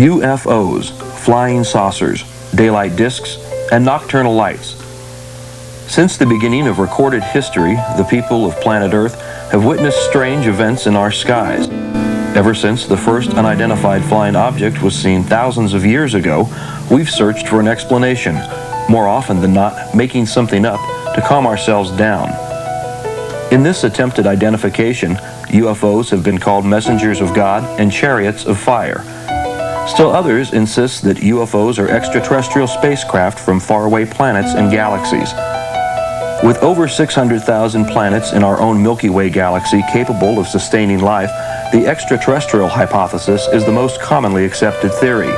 UFOs, flying saucers, daylight discs, and nocturnal lights. Since the beginning of recorded history, the people of planet Earth have witnessed strange events in our skies. Ever since the first unidentified flying object was seen thousands of years ago, we've searched for an explanation, more often than not making something up to calm ourselves down. In this attempted identification, UFOs have been called messengers of God and chariots of fire. Still others insist that UFOs are extraterrestrial spacecraft from faraway planets and galaxies. With over 600,000 planets in our own Milky Way galaxy capable of sustaining life, the extraterrestrial hypothesis is the most commonly accepted theory.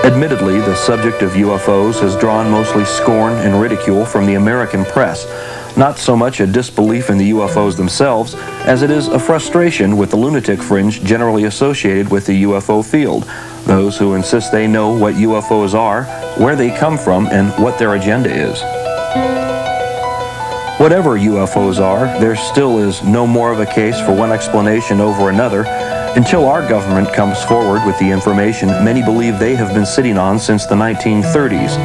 Admittedly, the subject of UFOs has drawn mostly scorn and ridicule from the American press, not so much a disbelief in the UFOs themselves as it is a frustration with the lunatic fringe generally associated with the UFO field, those who insist they know what UFOs are, where they come from, and what their agenda is. Whatever UFOs are, there still is no more of a case for one explanation over another until our government comes forward with the information many believe they have been sitting on since the 1930s.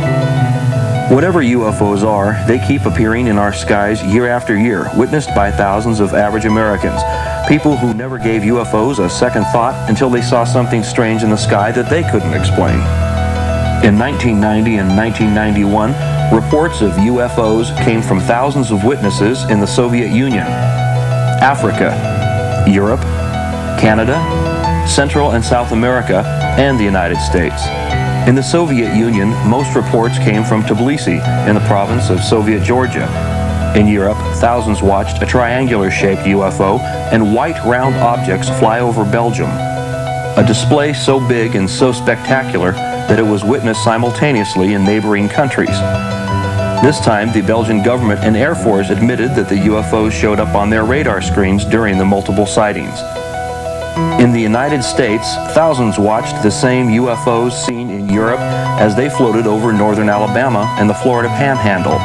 Whatever UFOs are, they keep appearing in our skies year after year, witnessed by thousands of average Americans, people who never gave UFOs a second thought until they saw something strange in the sky that they couldn't explain. In 1990 and 1991, reports of UFOs came from thousands of witnesses in the Soviet Union, Africa, Europe, Canada, Central and South America, and the United States. In the Soviet Union, most reports came from Tbilisi, in the province of Soviet Georgia. In Europe, thousands watched a triangular-shaped UFO and white round objects fly over Belgium. A display so big and so spectacular that it was witnessed simultaneously in neighboring countries. This time, the Belgian government and Air Force admitted that the UFOs showed up on their radar screens during the multiple sightings. In the United States, thousands watched the same UFOs seen in Europe as they floated over northern Alabama and the Florida Panhandle.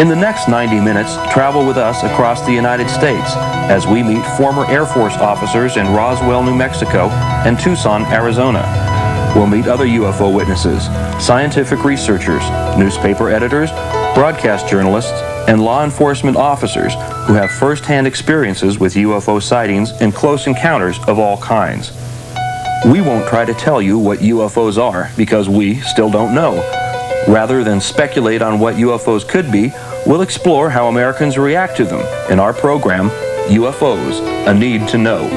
In the next 90 minutes, travel with us across the United States as we meet former Air Force officers in Roswell, New Mexico and Tucson, Arizona. We'll meet other UFO witnesses, scientific researchers, newspaper editors, broadcast journalists, and law enforcement officers who have first-hand experiences with UFO sightings and close encounters of all kinds. We won't try to tell you what UFOs are because we still don't know. Rather than speculate on what UFOs could be, we'll explore how Americans react to them in our program, UFOs, A Need to Know.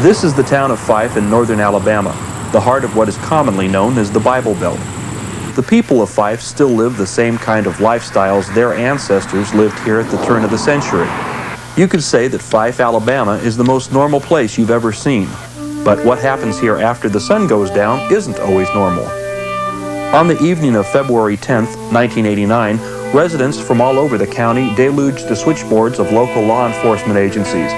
This is the town of Fife in northern Alabama, the heart of what is commonly known as the Bible Belt. The people of Fife still live the same kind of lifestyles their ancestors lived here at the turn of the century. You could say that Fife, Alabama is the most normal place you've ever seen. But what happens here after the sun goes down isn't always normal. On the evening of February 10th, 1989, residents from all over the county deluged the switchboards of local law enforcement agencies.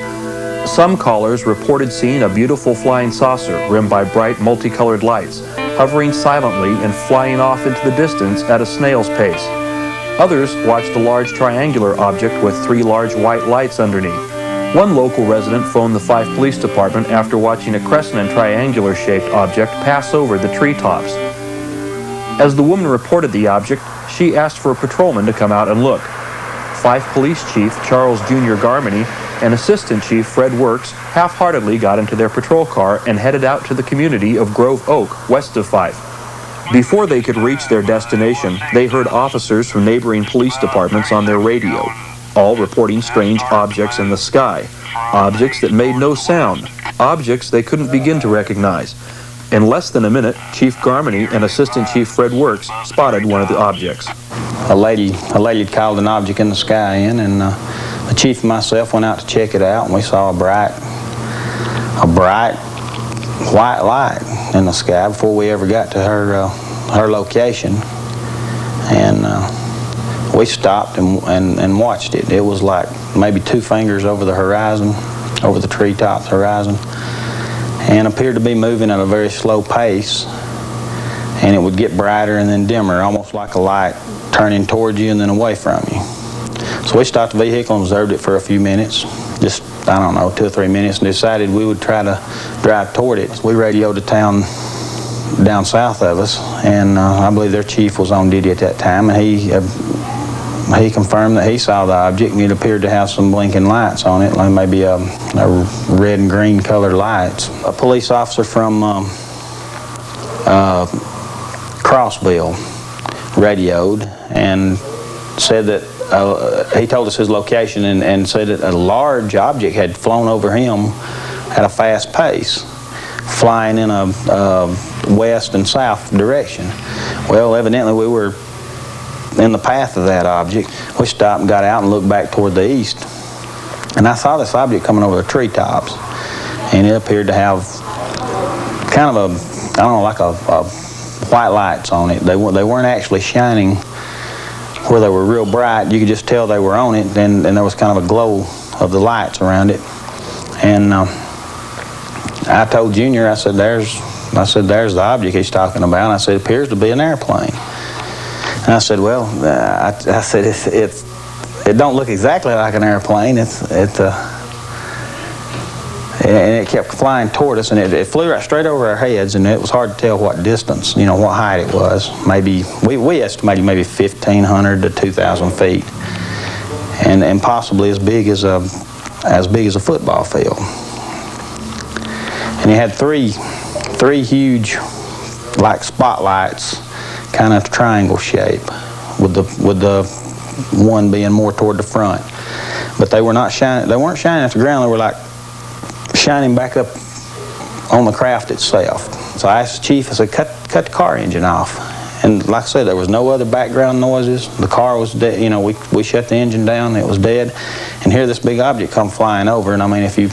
Some callers reported seeing a beautiful flying saucer rimmed by bright multicolored lights, hovering silently and flying off into the distance at a snail's pace. Others watched a large triangular object with 3 large white lights underneath. One local resident phoned the Fife Police Department after watching a crescent and triangular-shaped object pass over the treetops. As the woman reported the object, she asked for a patrolman to come out and look. Fife Police Chief Charles Jr. Garmany and Assistant Chief Fred Works half-heartedly got into their patrol car and headed out to the community of Grove Oak, west of Fife. Before they could reach their destination, they heard officers from neighboring police departments on their radio, all reporting strange objects in the sky, objects that made no sound, objects they couldn't begin to recognize. In less than a minute, Chief Garmany and Assistant Chief Fred Works spotted one of the objects. A lady had called an object in the sky in, and the chief and myself went out to check it out, and we saw a bright white light in the sky before we ever got to her location. And we stopped and watched it. It was like maybe 2 fingers over the horizon, over the treetops horizon, and appeared to be moving at a very slow pace. and it would get brighter and then dimmer, almost like a light turning towards you and then away from you. So we stopped the vehicle and observed it for a few minutes, just, I don't know, 2 or 3 minutes, and decided we would try to drive toward it. We radioed a town down south of us, and I believe their chief was on duty at that time, and he confirmed that he saw the object, and it appeared to have some blinking lights on it, like maybe a red and green colored lights. A police officer from Crossville radioed and said that he told us his location and said that a large object had flown over him at a fast pace, flying in a west and south direction. Well, evidently we were in the path of that object. We stopped and got out and looked back toward the east, and I saw this object coming over the treetops, and it appeared to have kind of a, I don't know, like a white lights on it. They weren't actually shining where they were real bright. You could just tell they were on it, and there was kind of a glow of the lights around it. And I told Junior, I said, there's the object he's talking about. And I said, it appears to be an airplane. And I said, well, I said, it don't look exactly like an airplane. And it kept flying toward us, and it flew right straight over our heads, and it was hard to tell what distance, you know, what height it was. Maybe, we estimated maybe 1,500 to 2,000 feet, and possibly as big as a football field. And it had three huge, like spotlights, kind of triangle shape, with the one being more toward the front. But they were not shining. They weren't shining at the ground. They were like shining back up on the craft itself. So I asked the chief, I said, cut the car engine off. And like I said, there was no other background noises. The car was dead. You know, we shut the engine down. It was dead. And here this big object come flying over. And I mean, if you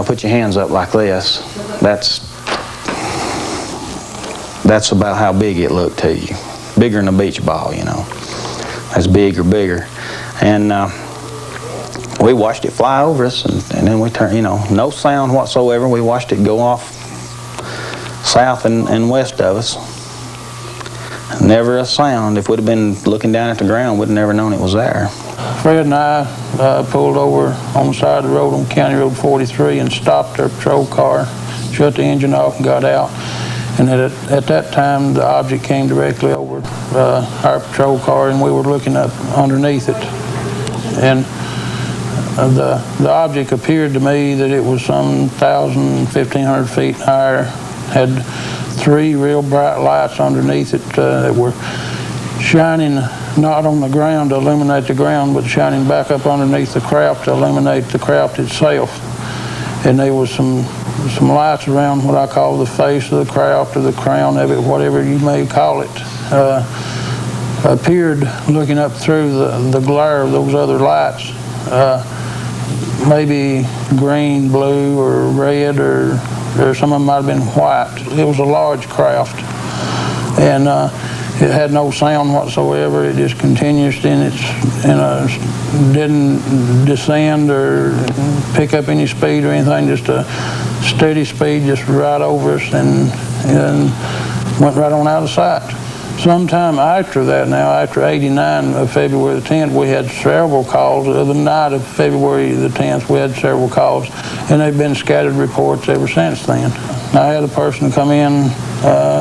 put your hands up like this, that's about how big it looked to you. Bigger than a beach ball, you know. That's big or bigger. And we watched it fly over us, and then we turned, you know, no sound whatsoever. We watched it go off south and west of us. Never a sound. If we'd have been looking down at the ground, we'd have never known it was there. Fred and I pulled over on the side of the road on County Road 43 and stopped our patrol car, shut the engine off and got out. And at that time, the object came directly over our patrol car, and we were looking up underneath it. And the object appeared to me that it was some 1,000, 1,500 feet higher, had 3 real bright lights underneath it that were shining not on the ground to illuminate the ground, but shining back up underneath the craft to illuminate the craft itself. And there was some lights around what I call the face of the craft, or the crown of it, whatever you may call it. Appeared looking up through the glare of those other lights. Maybe green, blue, or red, or some of them might have been white. It was a large craft, and it had no sound whatsoever. It just continued didn't descend or pick up any speed or anything. Just a steady speed, just right over us, and went right on out of sight. Sometime after that, now after '89, of February the 10th, we had several calls. The night of February the 10th, we had several calls, and they've been scattered reports ever since then. I had a person come in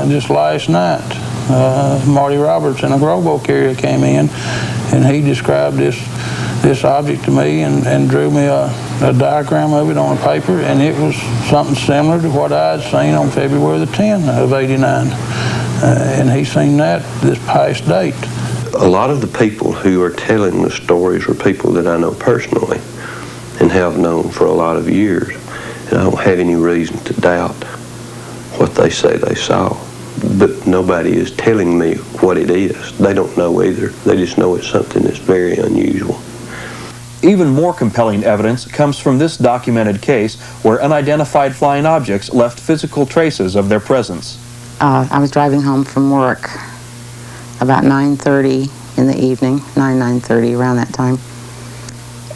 just last night. Marty Roberts in the Roebuck area came in, and he described this object to me and drew me a diagram of it on a paper, and it was something similar to what I had seen on February the 10th of '89. And he's seen that this past date. A lot of the people who are telling the stories are people that I know personally and have known for a lot of years. And I don't have any reason to doubt what they say they saw. But nobody is telling me what it is. They don't know either. They just know it's something that's very unusual. Even more compelling evidence comes from this documented case where unidentified flying objects left physical traces of their presence. I was driving home from work about 9:30 in the evening, 9:30, around that time,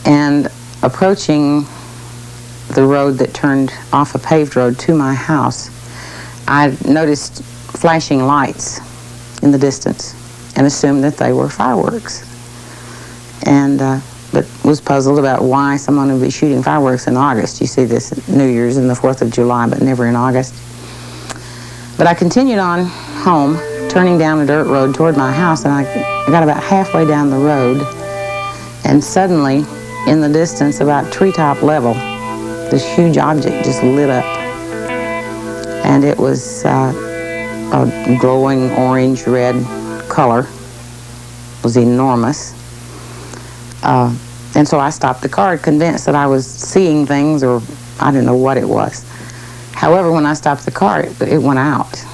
and approaching the road that turned off a paved road to my house, I noticed flashing lights in the distance and assumed that they were fireworks. And but was puzzled about why someone would be shooting fireworks in August. You see this at New Year's and the 4th of July, but never in August. But I continued on home, turning down a dirt road toward my house, and I got about halfway down the road, and suddenly, in the distance, about treetop level, this huge object just lit up. And it was a glowing orange-red color. It was enormous. And so I stopped the car, convinced that I was seeing things, or I didn't know what it was. However, when I stopped the car, it went out.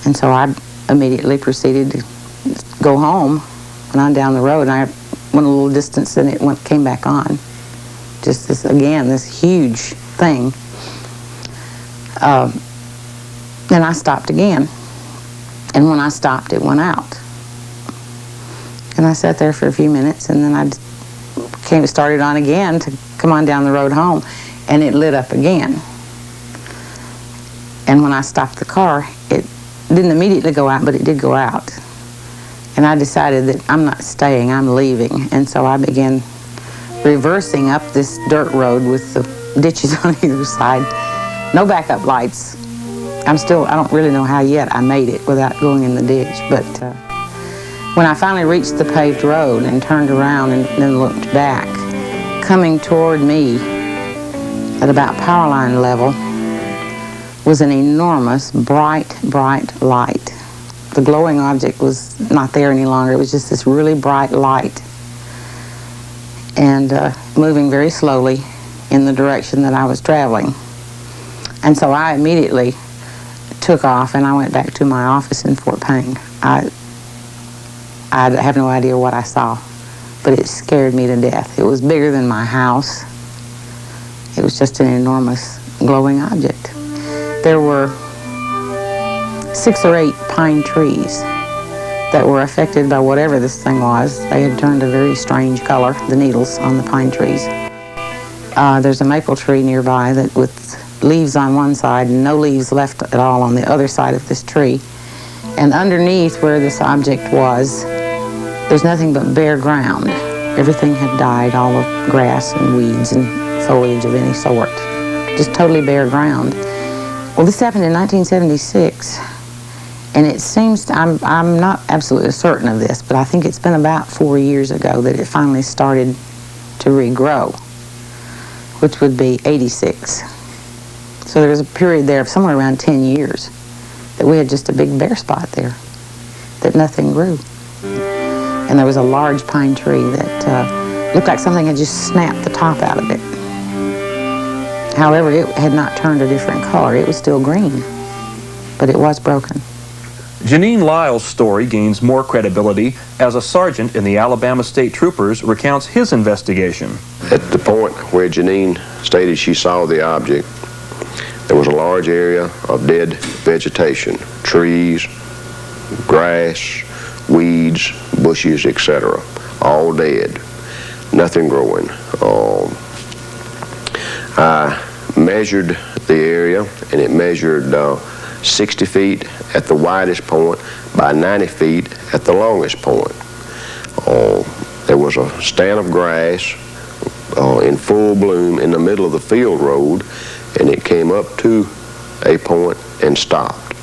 And so I immediately proceeded to go home, went on down the road, and I went a little distance, and it came back on. Just this, again, this huge thing. And I stopped again. And when I stopped, it went out. And I sat there for a few minutes, and then I started on again to come on down the road home, and it lit up again. And when I stopped the car, it didn't immediately go out, but it did go out. And I decided that I'm not staying, I'm leaving. And so I began reversing up this dirt road with the ditches on either side. No backup lights. I don't really know how yet I made it without going in the ditch. But when I finally reached the paved road and turned around and then looked back, coming toward me at about power line level was an enormous, bright light. The glowing object was not there any longer. It was just this really bright light, and moving very slowly in the direction that I was traveling. And so I immediately took off, and I went back to my office in Fort Payne. I have no idea what I saw, but it scared me to death. It was bigger than my house. It was just an enormous glowing object. There were 6 or 8 pine trees that were affected by whatever this thing was. They had turned a very strange color, the needles on the pine trees. There's a maple tree nearby that with leaves on one side and no leaves left at all on the other side of this tree. And underneath where this object was, there's nothing but bare ground. Everything had died, all the grass and weeds and foliage of any sort. Just totally bare ground. Well, this happened in 1976, and it seems, I'm not absolutely certain of this, but I think it's been about 4 years ago that it finally started to regrow, which would be 86. So there was a period there of somewhere around 10 years that we had just a big bare spot there, that nothing grew. And there was a large pine tree that looked like something had just snapped the top out of it. However, it had not turned a different color. It was still green, but it was broken. Janine Lyle's story gains more credibility as a sergeant in the Alabama State Troopers recounts his investigation. At the point where Janine stated she saw the object, there was a large area of dead vegetation, trees, grass, weeds, bushes, etc., all dead, nothing growing. I measured the area, and it measured 60 feet at the widest point by 90 feet at the longest point. There was a stand of grass in full bloom in the middle of the field road, and it came up to a point and stopped.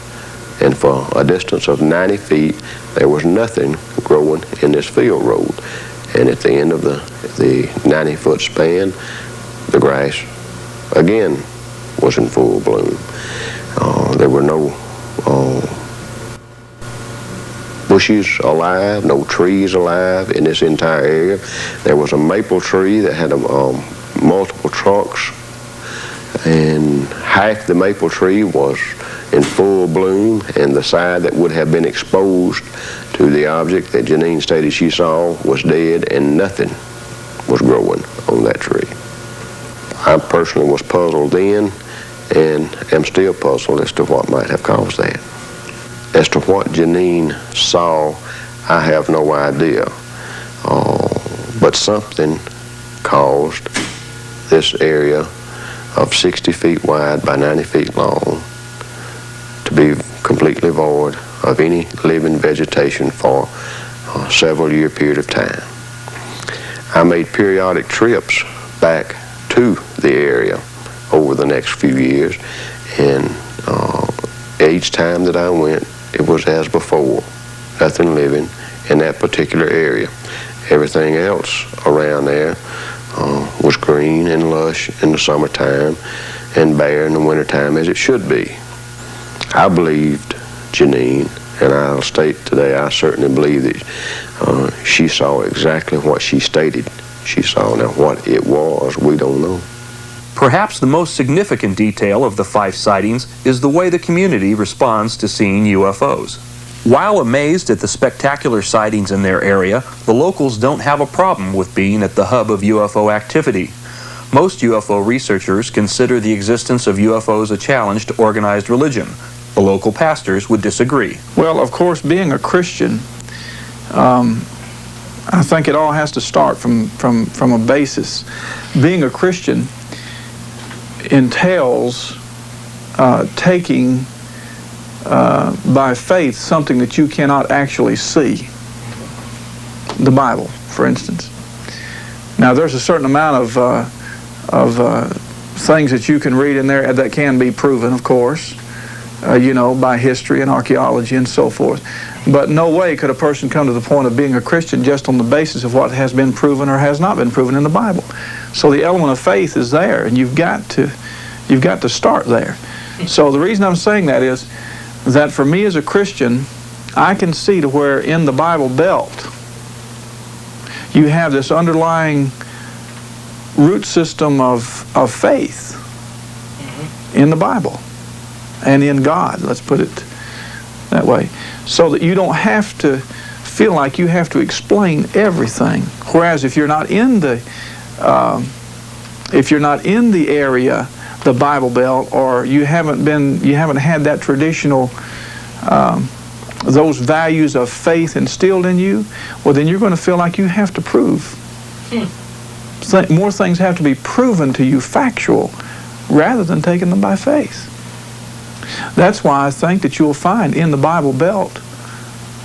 And for a distance of 90 feet, there was nothing growing in this field road. And at the end of the 90-foot span, the grass again was in full bloom. There were no bushes alive, no trees alive in this entire area. There was a maple tree that had multiple trunks, and half the maple tree was in full bloom, and the side that would have been exposed to the object that Janine stated she saw was dead, and nothing was growing on that tree. I personally was puzzled then, and am still puzzled as to what might have caused that. As to what Janine saw, I have no idea. But something caused this area of 60 feet wide by 90 feet long to be completely void of any living vegetation for a several-year period of time. I made periodic trips back to the area over the next few years, and each time that I went, it was as before, nothing living in that particular area. Everything else around there was green and lush in the summertime and bare in the wintertime, as it should be. I believed Janine, and I'll state today, I certainly believe that she saw exactly what she stated she saw. Now, what it was, we don't know. Perhaps the most significant detail of the Fife sightings is the way the community responds to seeing UFOs. While amazed at the spectacular sightings in their area, the locals don't have a problem with being at the hub of UFO activity. Most UFO researchers consider the existence of UFOs a challenge to organized religion. The local pastors would disagree. Well, of course, being a Christian, I think it all has to start from a basis. Being a Christian entails taking by faith something that you cannot actually see. The Bible, for instance. Now, there's a certain amount of things that you can read in there that can be proven, of course, you know, by history and archaeology and so forth. But no way could a person come to the point of being a Christian just on the basis of what has been proven or has not been proven in the Bible. So the element of faith is there, and you've got to start there. So the reason I'm saying that is that for me as a Christian, I can see to where in the Bible Belt you have this underlying root system of faith in the Bible and in God, let's put it that way, so that you don't have to feel like you have to explain everything. Whereas if you're not in the area, the Bible Belt, or you haven't had that traditional those values of faith instilled in you, well, then you're going to feel like you have to prove. More things have to be proven to you factual rather than taking them by faith. That's why I think that you'll find in the Bible Belt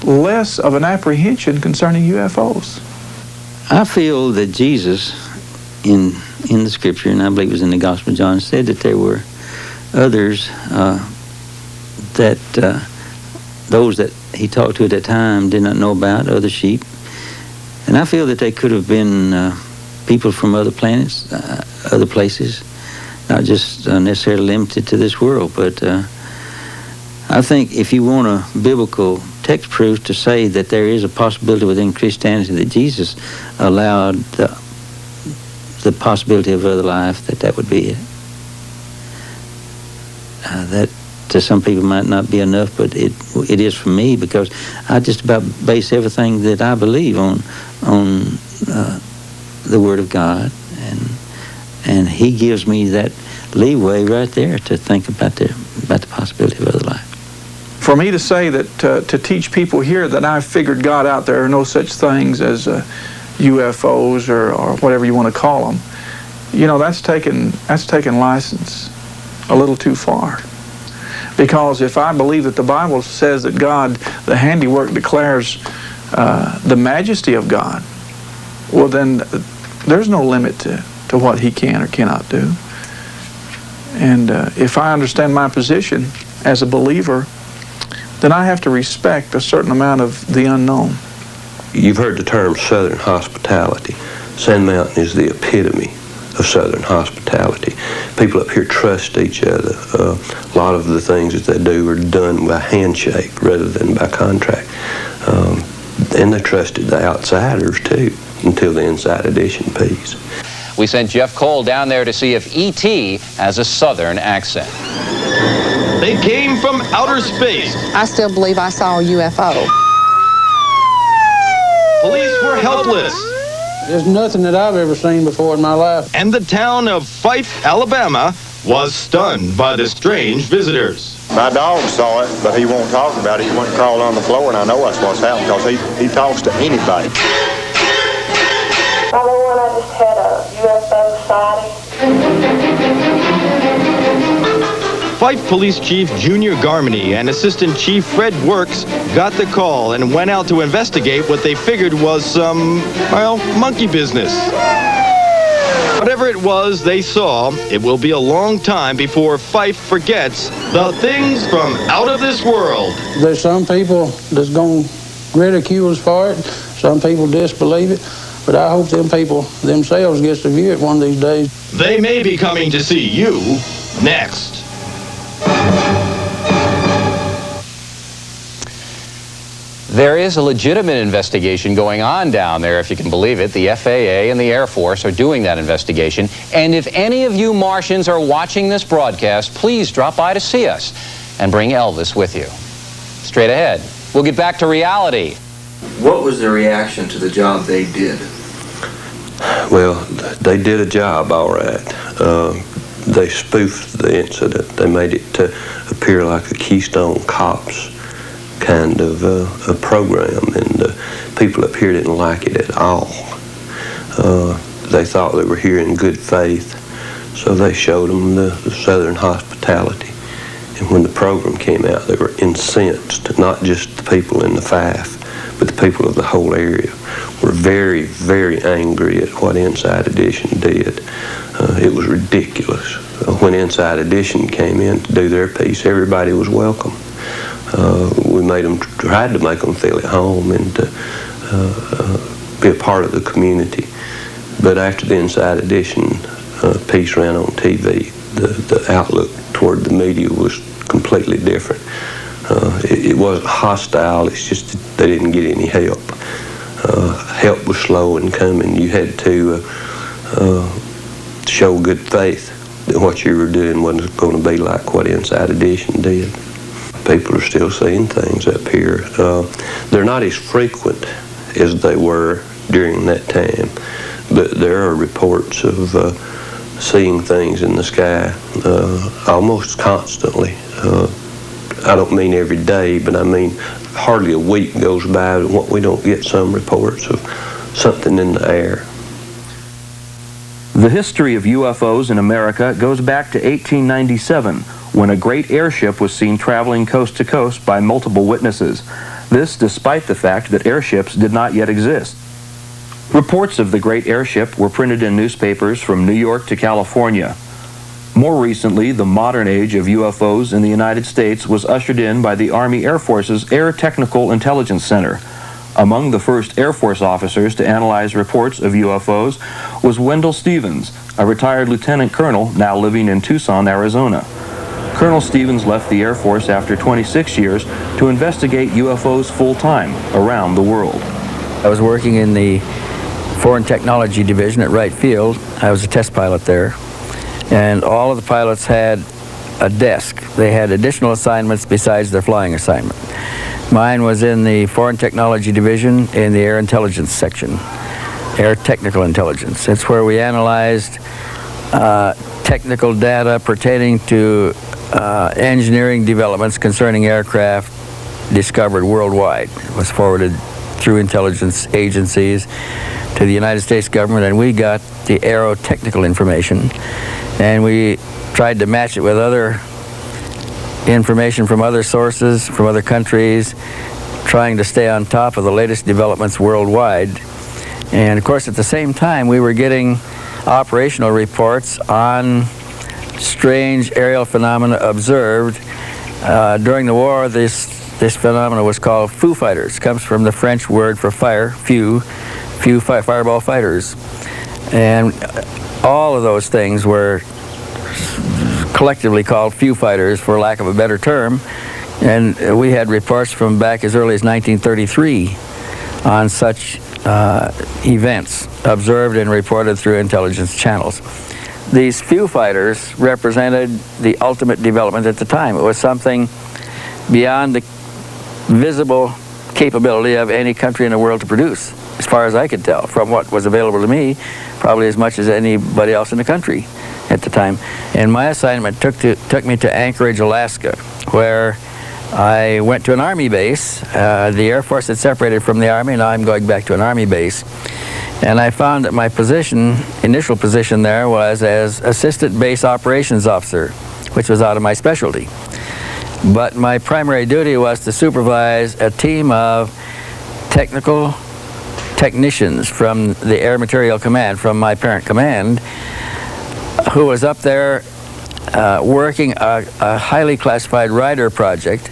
less of an apprehension concerning UFOs. I feel that Jesus, in the Scripture, and I believe it was in the Gospel of John, said that there were others that those that he talked to at that time did not know about, other sheep. And I feel that they could have been people from other planets, other places, not just necessarily limited to this world. But I think if you want a biblical text proof to say that there is a possibility within Christianity that Jesus allowed the possibility of other life, that would be it. That to some people might not be enough, but it is for me, because I just about base everything that I believe on the Word of God, and He gives me that leeway right there to think about the possibility of other life. For me to say that to teach people here that I've figured God out, there are no such things as UFOs or whatever you want to call them, you know, that's taken license a little too far. Because if I believe that the Bible says that God, the handiwork, declares the majesty of God, well, then there's no limit to what He can or cannot do. And if I understand my position as a believer, then I have to respect a certain amount of the unknown. You've heard the term Southern hospitality. Sand Mountain is the epitome of Southern hospitality. People up here trust each other. A lot of the things that they do are done by handshake rather than by contract. And they trusted the outsiders too, until the inside edition piece. We sent Jeff Cole down there to see if E.T. has a Southern accent. They came from outer space. I still believe I saw a UFO. Police were helpless. There's nothing that I've ever seen before in my life. And the town of Fife, Alabama was stunned by the strange visitors. My dog saw it, but he won't talk about it. He went and crawled on the floor, and I know that's what's happened because he talks to anybody. I know when I just had a UFO sighting. Fife Police Chief Junior Garmany and Assistant Chief Fred Works got the call and went out to investigate what they figured was some, well, monkey business. Whatever it was they saw, it will be a long time before Fife forgets the things from out of this world. There's some people that's going to ridicule us for it. Some people disbelieve it. But I hope them people themselves gets to view it one of these days. They may be coming to see you next. There is a legitimate investigation going on down there, if you can believe it. The FAA and the Air Force are doing that investigation. And if any of you Martians are watching this broadcast, please drop by to see us and bring Elvis with you. Straight ahead, we'll get back to reality. What was the reaction to the job they did? Well, they did a job, all right. They spoofed the incident. They made it to appear like a Keystone Cops kind of a program, and people up here didn't like it at all. They thought they were here in good faith, so they showed them the Southern hospitality. And when the program came out, they were incensed, not just the people in the Fife, but the people of the whole area were very, very angry at what Inside Edition did. It was ridiculous. When Inside Edition came in to do their piece, everybody was welcome. We tried to make them feel at home and be a part of the community. But after the Inside Edition piece ran on TV, the outlook toward the media was completely different. It wasn't hostile, it's just that they didn't get any help. Help was slow in coming. You had to show good faith that what you were doing wasn't going to be like what Inside Edition did. People are still seeing things up here. They're not as frequent as they were during that time, but there are reports of seeing things in the sky almost constantly. I don't mean every day, but I mean hardly a week goes by that we don't get some reports of something in the air. The history of UFOs in America goes back to 1897, when a great airship was seen traveling coast to coast by multiple witnesses. This despite the fact that airships did not yet exist. Reports of the great airship were printed in newspapers from New York to California. More recently, the modern age of UFOs in the United States was ushered in by the Army Air Force's Air Technical Intelligence Center. Among the first Air Force officers to analyze reports of UFOs was Wendell Stevens, a retired lieutenant colonel now living in Tucson, Arizona. Colonel Stevens left the Air Force after 26 years to investigate UFOs full-time around the world. I was working in the Foreign Technology Division at Wright Field. I was a test pilot there. And all of the pilots had a desk. They had additional assignments besides their flying assignment. Mine was in the Foreign Technology Division in the Air Intelligence section, Air Technical Intelligence. It's where we analyzed technical data pertaining to engineering developments concerning aircraft discovered worldwide. It was forwarded through intelligence agencies to the United States government, and we got the aerotechnical information, and we tried to match it with other information from other sources, from other countries, trying to stay on top of the latest developments worldwide. And of course, at the same time, we were getting operational reports on strange aerial phenomena observed. During the war, this phenomena was called foo fighters. It comes from the French word for fire, fireball fighters. And all of those things were collectively called foo fighters, for lack of a better term. And we had reports from back as early as 1933 on such events observed and reported through intelligence channels. These foo fighters represented the ultimate development at the time. It was something beyond the visible capability of any country in the world to produce, as far as I could tell, from what was available to me, probably as much as anybody else in the country at the time. And my assignment took me to Anchorage, Alaska, where I went to an Army base. The Air Force had separated from the Army, now I'm going back to an Army base. And I found that my initial position there was as Assistant Base Operations Officer, which was out of my specialty. But my primary duty was to supervise a team of technicians from the Air Materiel Command, from my parent command, who was up there working a highly classified radar project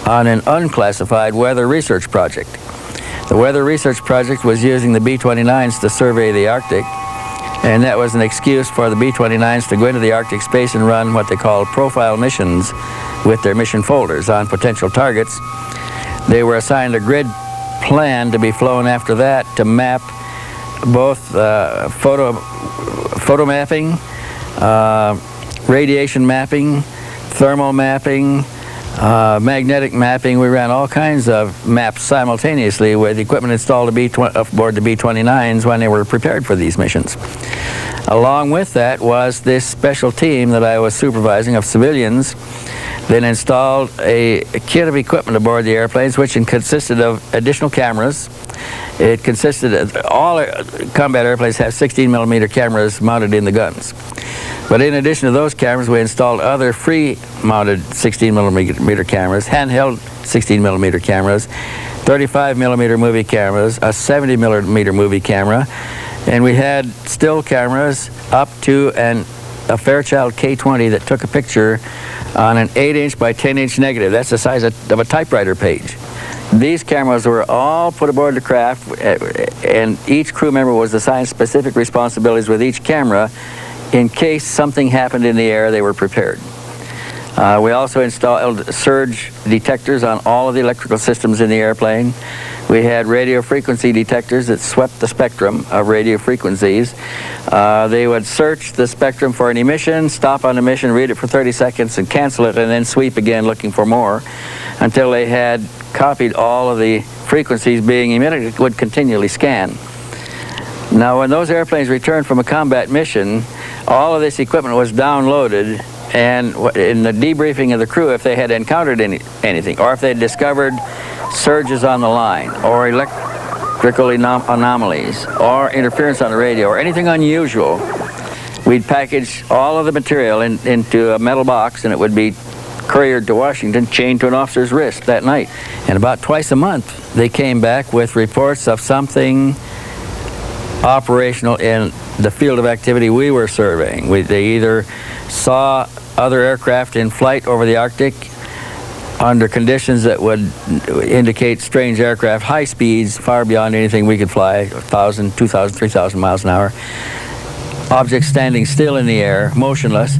on an unclassified weather research project. The weather research project was using the B-29s to survey the Arctic, and that was an excuse for the B-29s to go into the Arctic space and run what they call profile missions with their mission folders on potential targets. They were assigned a grid plan to be flown after that to map both photo mapping, radiation mapping, thermal mapping, magnetic mapping. We ran all kinds of maps simultaneously with equipment installed aboard the B-29s when they were prepared for these missions. Along with that was this special team that I was supervising of civilians that installed a kit of equipment aboard the airplanes, which consisted of additional cameras. It consisted of all combat airplanes have 16mm cameras mounted in the guns. But in addition to those cameras, we installed other free-mounted 16mm cameras, handheld 16mm cameras, 35mm movie cameras, a 70mm movie camera, and we had still cameras up to a Fairchild K20 that took a picture on an 8-inch by 10-inch negative. That's the size of a typewriter page. These cameras were all put aboard the craft, and each crew member was assigned specific responsibilities with each camera. In case something happened in the air, they were prepared. We also installed surge detectors on all of the electrical systems in the airplane. We had radio frequency detectors that swept the spectrum of radio frequencies. They would search the spectrum for an emission, stop on emission, read it for 30 seconds, and cancel it, and then sweep again looking for more until they had copied all of the frequencies being emitted. It would continually scan. Now, when those airplanes returned from a combat mission, all of this equipment was downloaded, and in the debriefing of the crew, if they had encountered anything, or if they had discovered surges on the line, or electrical anomalies, or interference on the radio, or anything unusual, we'd package all of the material into a metal box, and it would be couriered to Washington, chained to an officer's wrist that night. And about twice a month, they came back with reports of something operational in the field of activity we were surveying. They either saw other aircraft in flight over the Arctic under conditions that would indicate strange aircraft, high speeds far beyond anything we could fly, 1,000, 2,000, 3,000 miles an hour. Objects standing still in the air, motionless.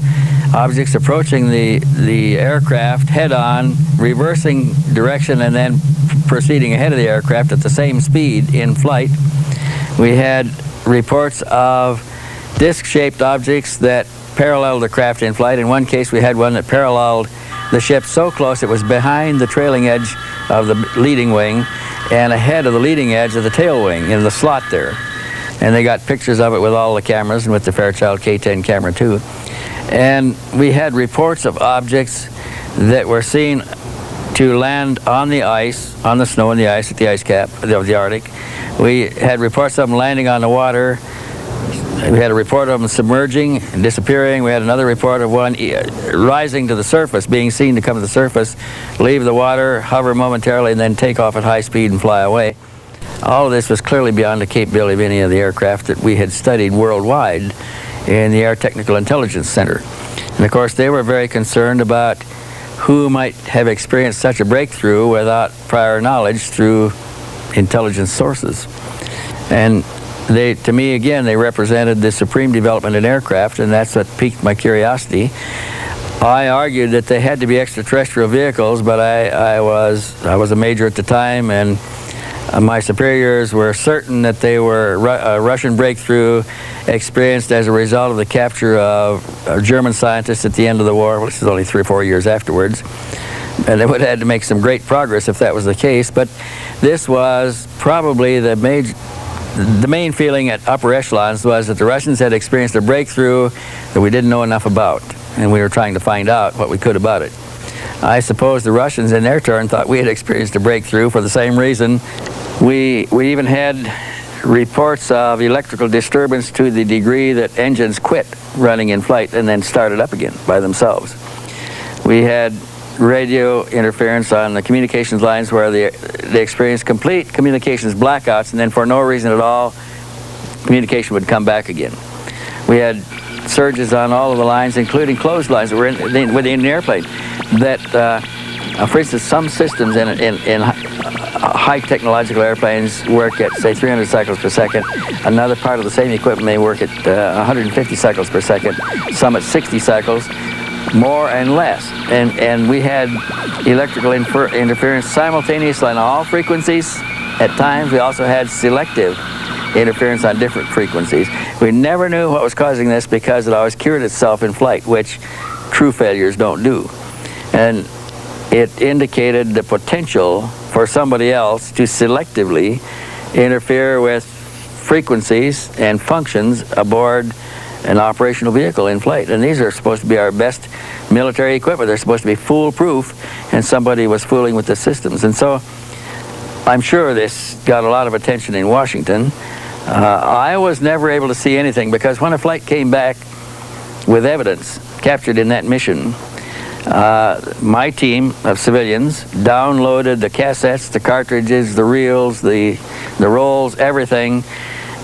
Objects approaching the aircraft head-on, reversing direction, and then proceeding ahead of the aircraft at the same speed in flight. We had reports of disc-shaped objects that paralleled the craft in flight. In one case, we had one that paralleled the ship so close it was behind the trailing edge of the leading wing and ahead of the leading edge of the tail wing in the slot there. And they got pictures of it with all the cameras and with the Fairchild K10 camera too. And we had reports of objects that were seen to land on the ice, on the snow and the ice at the ice cap of the Arctic. We had reports of them landing on the water. We had a report of them submerging and disappearing. We had another report of one rising to the surface, being seen to come to the surface, leave the water, hover momentarily, and then take off at high speed and fly away. All of this was clearly beyond the capability of any of the aircraft that we had studied worldwide in the Air Technical Intelligence Center. And of course, they were very concerned about who might have experienced such a breakthrough without prior knowledge through intelligence sources. And they, to me, again, they represented the supreme development in aircraft, and that's what piqued my curiosity. I argued that they had to be extraterrestrial vehicles, but I was a major at the time, and my superiors were certain that they were a Russian breakthrough experienced as a result of the capture of German scientists at the end of the war, which is only 3 or 4 years afterwards. And they would have had to make some great progress if that was the case, but this was probably the main feeling at upper echelons was that the Russians had experienced a breakthrough that we didn't know enough about, and we were trying to find out what we could about it. I suppose the Russians in their turn thought we had experienced a breakthrough for the same reason. We even had reports of electrical disturbance to the degree that engines quit running in flight and then started up again by themselves. We had radio interference on the communications lines where they experienced complete communications blackouts, and then for no reason at all, communication would come back again. We had surges on all of the lines, including closed lines that were within the airplane. That, for instance, some systems in high technological airplanes work at, say, 300 cycles per second. Another part of the same equipment may work at 150 cycles per second, some at 60 cycles, more and less. And we had electrical interference simultaneously on all frequencies. At times, we also had selective interference on different frequencies. We never knew what was causing this because it always cured itself in flight, which true failures don't do. And it indicated the potential for somebody else to selectively interfere with frequencies and functions aboard an operational vehicle in flight. And these are supposed to be our best military equipment. They're supposed to be foolproof, and somebody was fooling with the systems. And so I'm sure this got a lot of attention in Washington. I was never able to see anything because when a flight came back with evidence captured in that mission, my team of civilians downloaded the cassettes, the cartridges, the reels, the rolls, everything,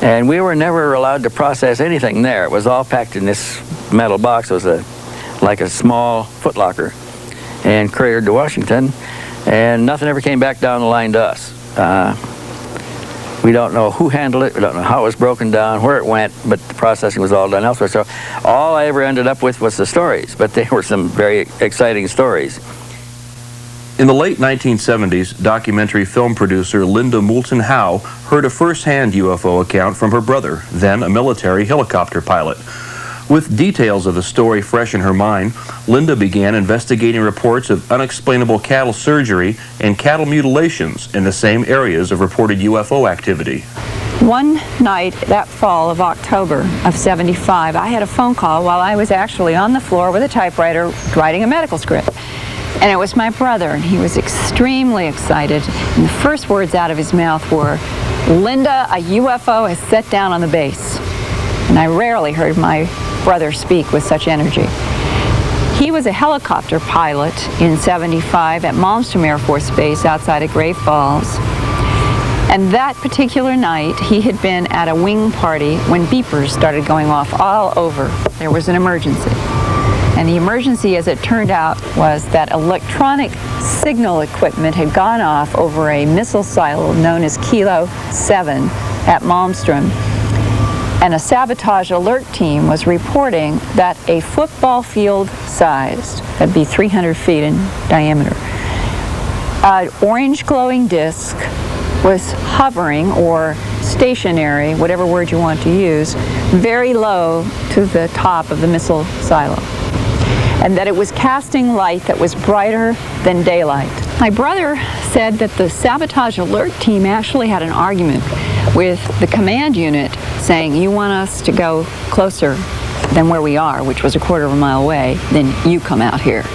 and we were never allowed to process anything there. It was all packed in this metal box. It was like a small footlocker, and couriered to Washington, and nothing ever came back down the line to us. We don't know who handled it, we don't know how it was broken down, where it went, but the processing was all done elsewhere. So all I ever ended up with was the stories, but they were some very exciting stories. In the late 1970s, documentary film producer Linda Moulton Howe heard a first-hand UFO account from her brother, then a military helicopter pilot. With details of the story fresh in her mind, Linda began investigating reports of unexplainable cattle surgery and cattle mutilations in the same areas of reported UFO activity. One night, that fall of October of '75, I had a phone call while I was actually on the floor with a typewriter writing a medical script. And it was my brother, and he was extremely excited. And the first words out of his mouth were, "Linda, a UFO has set down on the base." And I rarely heard my brother speak with such energy. He was a helicopter pilot in '75 at Malmstrom Air Force Base outside of Great Falls. And that particular night, he had been at a wing party when beepers started going off all over. There was an emergency. And the emergency, as it turned out, was that electronic signal equipment had gone off over a missile silo known as Kilo 7 at Malmstrom. And a sabotage alert team was reporting that a football field sized, that'd be 300 feet in diameter, an orange glowing disc was hovering or stationary, whatever word you want to use, very low to the top of the missile silo. And that it was casting light that was brighter than daylight. My brother said that the sabotage alert team actually had an argument with the command unit saying, "You want us to go closer than where we are," which was a quarter of a mile away, "then you come out here."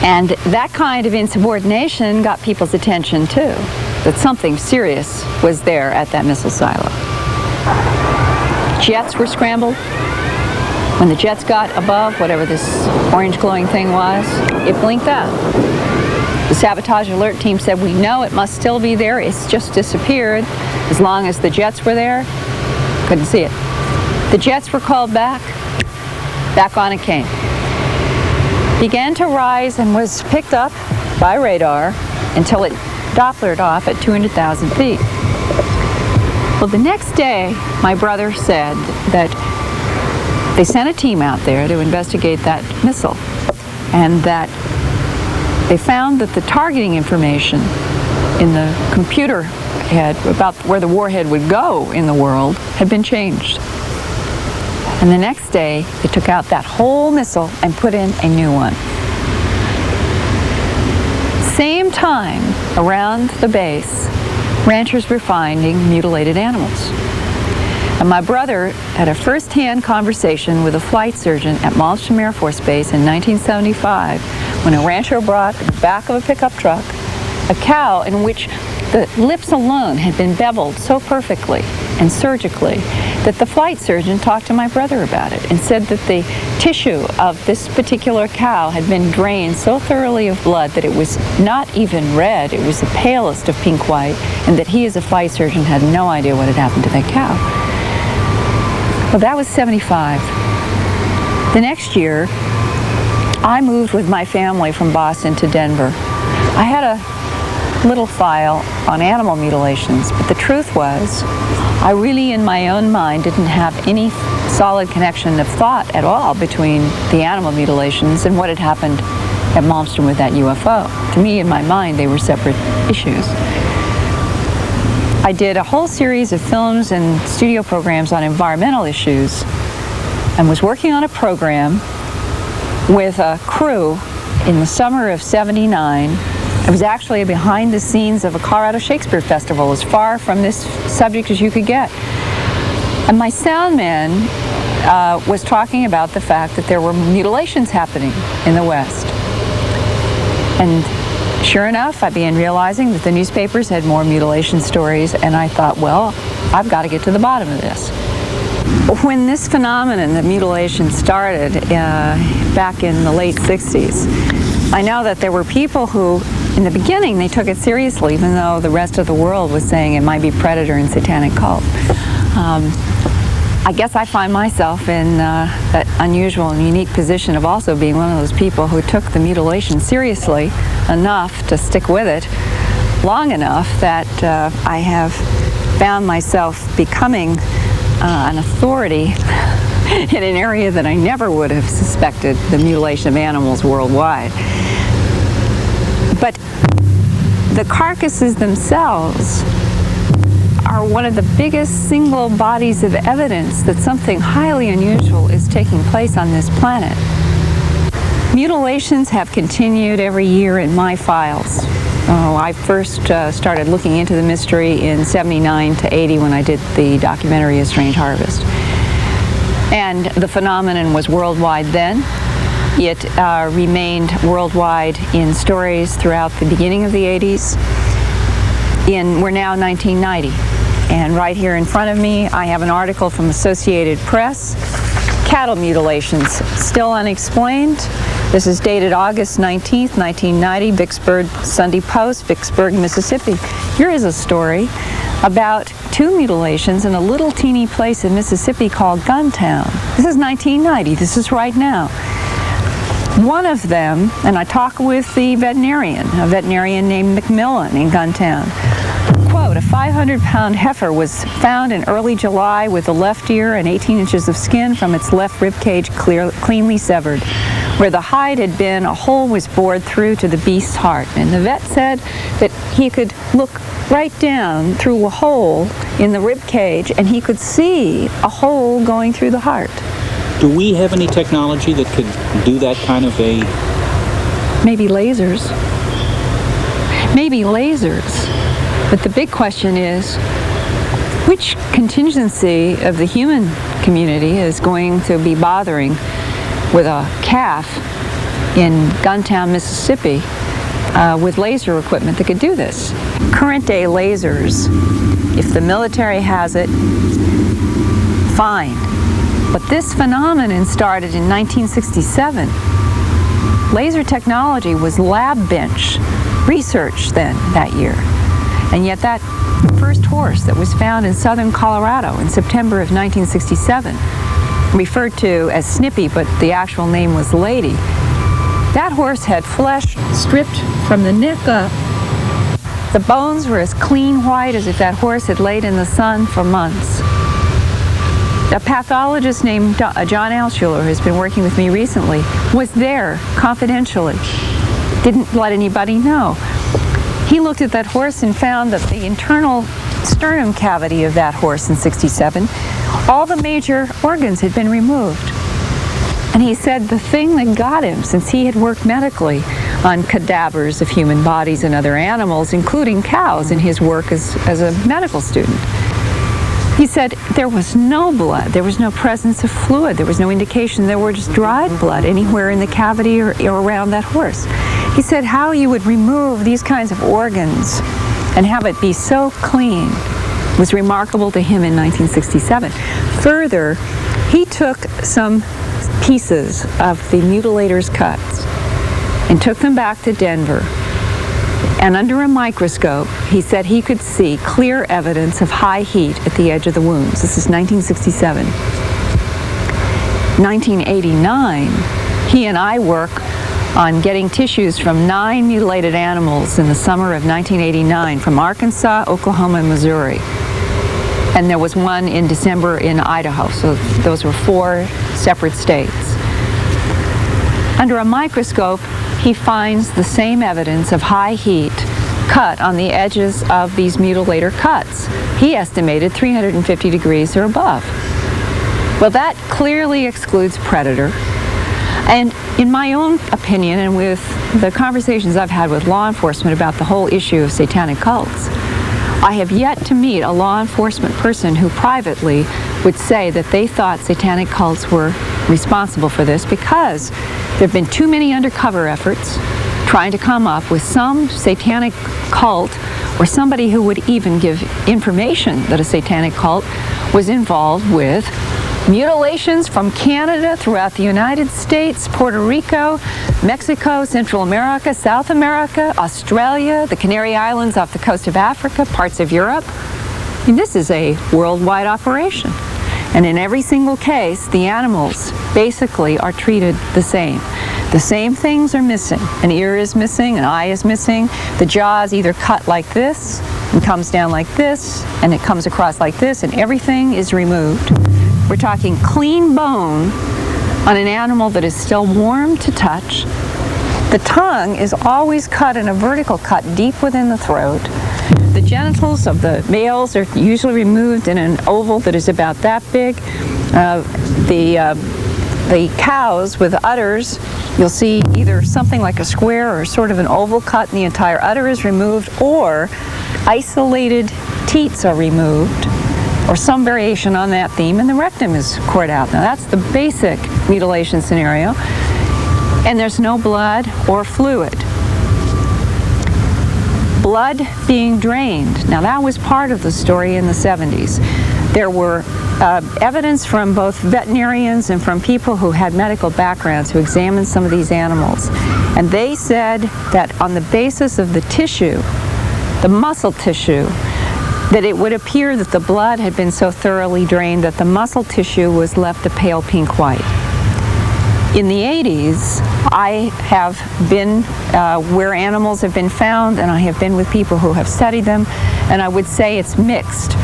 And that kind of insubordination got people's attention too, that something serious was there at that missile silo. Jets were scrambled. When the jets got above whatever this orange glowing thing was, it blinked out. The sabotage alert team said, "We know it must still be there, it's just disappeared." As long as the jets were there, couldn't see it. The jets were called back on it came. Began to rise and was picked up by radar until it Dopplered off at 200,000 feet. Well, the next day, my brother said that they sent a team out there to investigate that missile, and that they found that the targeting information in the computer head about where the warhead would go in the world had been changed. And the next day, they took out that whole missile and put in a new one. Same time, around the base, ranchers were finding mutilated animals. And my brother had a first-hand conversation with a flight surgeon at Malmstrom Air Force Base in 1975 when a rancher brought in the back of a pickup truck a cow in which The lips alone had been beveled so perfectly and surgically that the flight surgeon talked to my brother about it and said that the tissue of this particular cow had been drained so thoroughly of blood that it was not even red, it was the palest of pink white, and that he as a flight surgeon had no idea what had happened to that cow. Well, that was 75. The next year, I moved with my family from Boston to Denver. I had a little file on animal mutilations, but the truth was, I really in my own mind didn't have any solid connection of thought at all between the animal mutilations and what had happened at Malmstrom with that UFO. To me, in my mind, they were separate issues. I did a whole series of films and studio programs on environmental issues and was working on a program with a crew in the summer of '79. It was actually behind the scenes of a Colorado Shakespeare Festival, as far from this subject as you could get. And my sound man was talking about the fact that there were mutilations happening in the West. And sure enough, I began realizing that the newspapers had more mutilation stories, and I thought, well, I've got to get to the bottom of this. When this phenomenon, the mutilation, started back in the late 60s, I know that there were people who, in the beginning, they took it seriously, even though the rest of the world was saying it might be predator and satanic cult. I guess I find myself in that unusual and unique position of also being one of those people who took the mutilation seriously enough to stick with it long enough that I have found myself becoming an authority in an area that I never would have suspected, the mutilation of animals worldwide. But the carcasses themselves are one of the biggest single bodies of evidence that something highly unusual is taking place on this planet. Mutilations have continued every year in my files. I first started looking into the mystery in '79 to '80 when I did the documentary A Strange Harvest. And the phenomenon was worldwide then. It remained worldwide in stories throughout the beginning of the '80s. We're now 1990. And right here in front of me, I have an article from Associated Press, Cattle Mutilations Still Unexplained. This is dated August 19th, 1990, Vicksburg Sunday Post, Vicksburg, Mississippi. Here is a story about two mutilations in a little teeny place in Mississippi called Guntown. This is 1990, this is right now. One of them, and I talk with the veterinarian, a veterinarian named McMillan in Guntown. Quote, a 500-pound heifer was found in early July with the left ear and 18 inches of skin from its left rib cage cleanly severed. Where the hide had been, a hole was bored through to the beast's heart. And the vet said that he could look right down through a hole in the rib cage and he could see a hole going through the heart. Do we have any technology that could do that kind of a... Maybe lasers. Maybe lasers. But the big question is, which contingency of the human community is going to be bothering with a calf in Guntown, Mississippi, with laser equipment that could do this? Current day lasers, if the military has it, fine. But this phenomenon started in 1967. Laser technology was lab bench research then, that year. And yet that first horse that was found in southern Colorado in September of 1967, referred to as Snippy, but the actual name was Lady, that horse had flesh stripped from the neck up. The bones were as clean white as if that horse had laid in the sun for months. A pathologist named John Altshuler, who's been working with me recently, was there confidentially. Didn't let anybody know. He looked at that horse and found that the internal sternum cavity of that horse in '67, all the major organs had been removed. And he said the thing that got him, since he had worked medically on cadavers of human bodies and other animals, including cows, in his work as a medical student, he said there was no blood, there was no presence of fluid, there was no indication there were just dried blood anywhere in the cavity or around that horse. He said how you would remove these kinds of organs and have it be so clean was remarkable to him in 1967. Further, he took some pieces of the mutilator's cuts and took them back to Denver. And under a microscope, he said he could see clear evidence of high heat at the edge of the wounds. This is 1967. 1989, he and I work on getting tissues from 9 mutilated animals in the summer of 1989 from Arkansas, Oklahoma, and Missouri. And there was one in December in Idaho, so those were 4 separate states. Under a microscope, he finds the same evidence of high heat cut on the edges of these mutilator cuts. He estimated 350 degrees or above. Well, that clearly excludes predator. And in my own opinion, and with the conversations I've had with law enforcement about the whole issue of satanic cults, I have yet to meet a law enforcement person who privately would say that they thought satanic cults were responsible for this, because there have been too many undercover efforts trying to come up with some satanic cult or somebody who would even give information that a satanic cult was involved with mutilations from Canada throughout the United States, Puerto Rico, Mexico, Central America, South America, Australia, the Canary Islands off the coast of Africa, parts of Europe. I mean, this is a worldwide operation. And in every single case, the animals basically are treated the same. The same things are missing. An ear is missing, an eye is missing. The jaw is either cut like this and comes down like this, and it comes across like this, and everything is removed. We're talking clean bone on an animal that is still warm to touch. The tongue is always cut in a vertical cut deep within the throat. The genitals of the males are usually removed in an oval that is about that big. The cows with udders, you'll see either something like a square or sort of an oval cut, and the entire udder is removed, or isolated teats are removed, or some variation on that theme, and the rectum is cored out. Now that's the basic mutilation scenario, and there's no blood or fluid. Blood being drained. Now that was part of the story in the 70s. There were evidence from both veterinarians and from people who had medical backgrounds who examined some of these animals, and they said that on the basis of the tissue, the muscle tissue, that it would appear that the blood had been so thoroughly drained that the muscle tissue was left a pale pink white. In the 80s, I have been where animals have been found, and I have been with people who have studied them, and I would say it's mixed.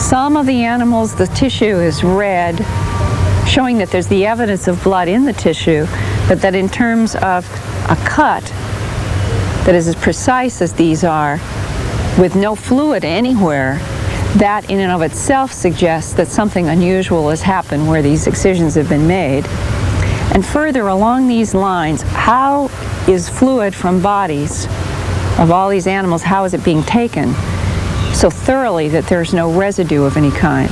Some of the animals, the tissue is red, showing that there's the evidence of blood in the tissue, but that in terms of a cut that is as precise as these are, with no fluid anywhere, that in and of itself suggests that something unusual has happened where these excisions have been made. And further along these lines, how is fluid from bodies of all these animals, how is it being taken so thoroughly that there's no residue of any kind?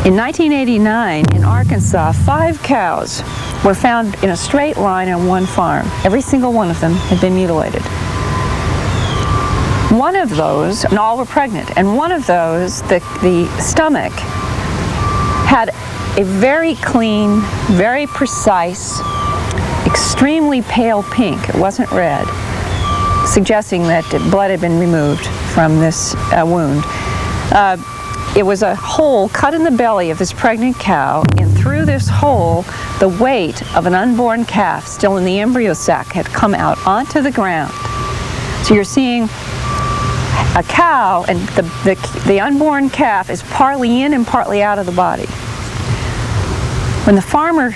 In 1989, in Arkansas, 5 cows were found in a straight line on one farm. Every single one of them had been mutilated. One of those, and all were pregnant, and one of those, the stomach, had a very clean, very precise, extremely pale pink. It wasn't red, suggesting that blood had been removed from this wound. It was a hole cut in the belly of this pregnant cow, and through this hole, the weight of an unborn calf still in the embryo sac had come out onto the ground. So you're seeing a cow, and the unborn calf is partly in and partly out of the body. When the farmer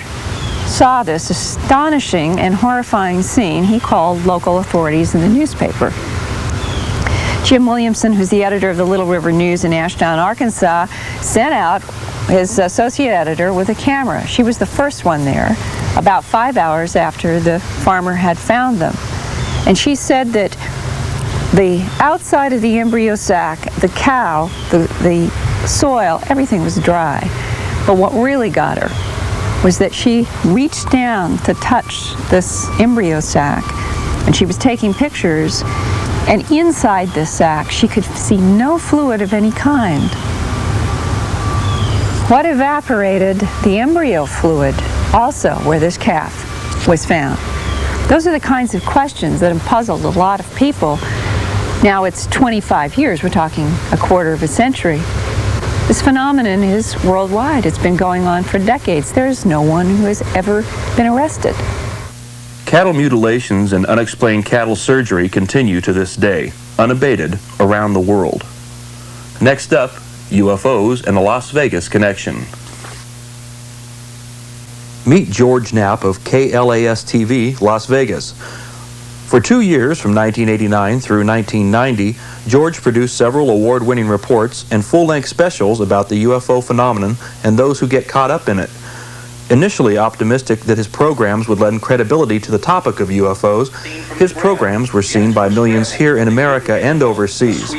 saw this astonishing and horrifying scene, he called local authorities in the newspaper. Jim Williamson, who's the editor of the Little River News in Ashdown, Arkansas, sent out his associate editor with a camera. She was the first one there, about 5 hours after the farmer had found them. And she said that the outside of the embryo sac, the cow, the soil, everything was dry. But what really got her was that she reached down to touch this embryo sac, and she was taking pictures, And inside this sac, she could see no fluid of any kind. What evaporated? The embryo fluid, also where this calf was found. Those are the kinds of questions that have puzzled a lot of people. Now it's 25 years, we're talking a quarter of a century. This phenomenon is worldwide. It's been going on for decades. There's no one who has ever been arrested. Cattle mutilations and unexplained cattle surgery continue to this day, unabated around the world. Next up, UFOs and the Las Vegas connection. Meet George Knapp of KLAS-TV, Las Vegas. For 2 years, from 1989 through 1990, George produced several award-winning reports and full-length specials about the UFO phenomenon and those who get caught up in it. Initially optimistic that his programs would lend credibility to the topic of UFOs, his programs were seen by millions here in America and overseas.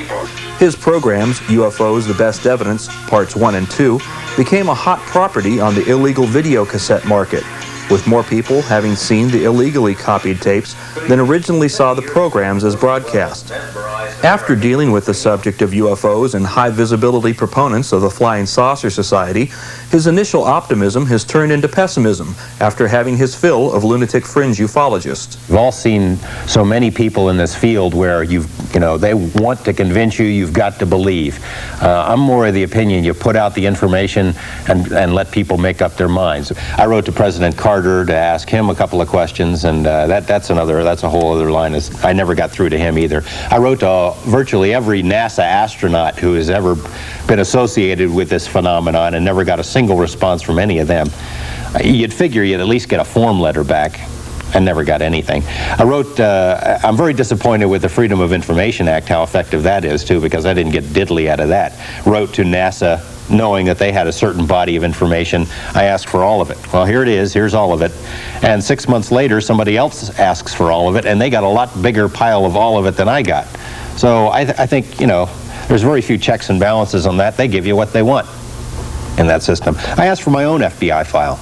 His programs, UFOs The Best Evidence, Parts 1 and 2, became a hot property on the illegal video cassette market, with more people having seen the illegally copied tapes than originally saw the programs as broadcast. After dealing with the subject of UFOs and high-visibility proponents of the Flying Saucer Society, his initial optimism has turned into pessimism after having his fill of lunatic fringe ufologists. We've all seen so many people in this field where they want to convince you you've got to believe. I'm more of the opinion you put out the information and let people make up their minds. I wrote to President Carter to ask him a couple of questions, and that's a whole other line. I never got through to him either. I wrote to virtually every NASA astronaut who has ever been associated with this phenomenon and never got a single response from any of them. You'd figure you'd at least get a form letter back. I never got anything. I wrote, I'm very disappointed with the Freedom of Information Act, how effective that is, too, because I didn't get diddly out of that. Wrote to NASA, knowing that they had a certain body of information. I asked for all of it. Well, here it is. Here's all of it. And 6 months later, somebody else asks for all of it, and they got a lot bigger pile of all of it than I got. So I think, there's very few checks and balances on that. They give you what they want in that system. I asked for my own FBI file.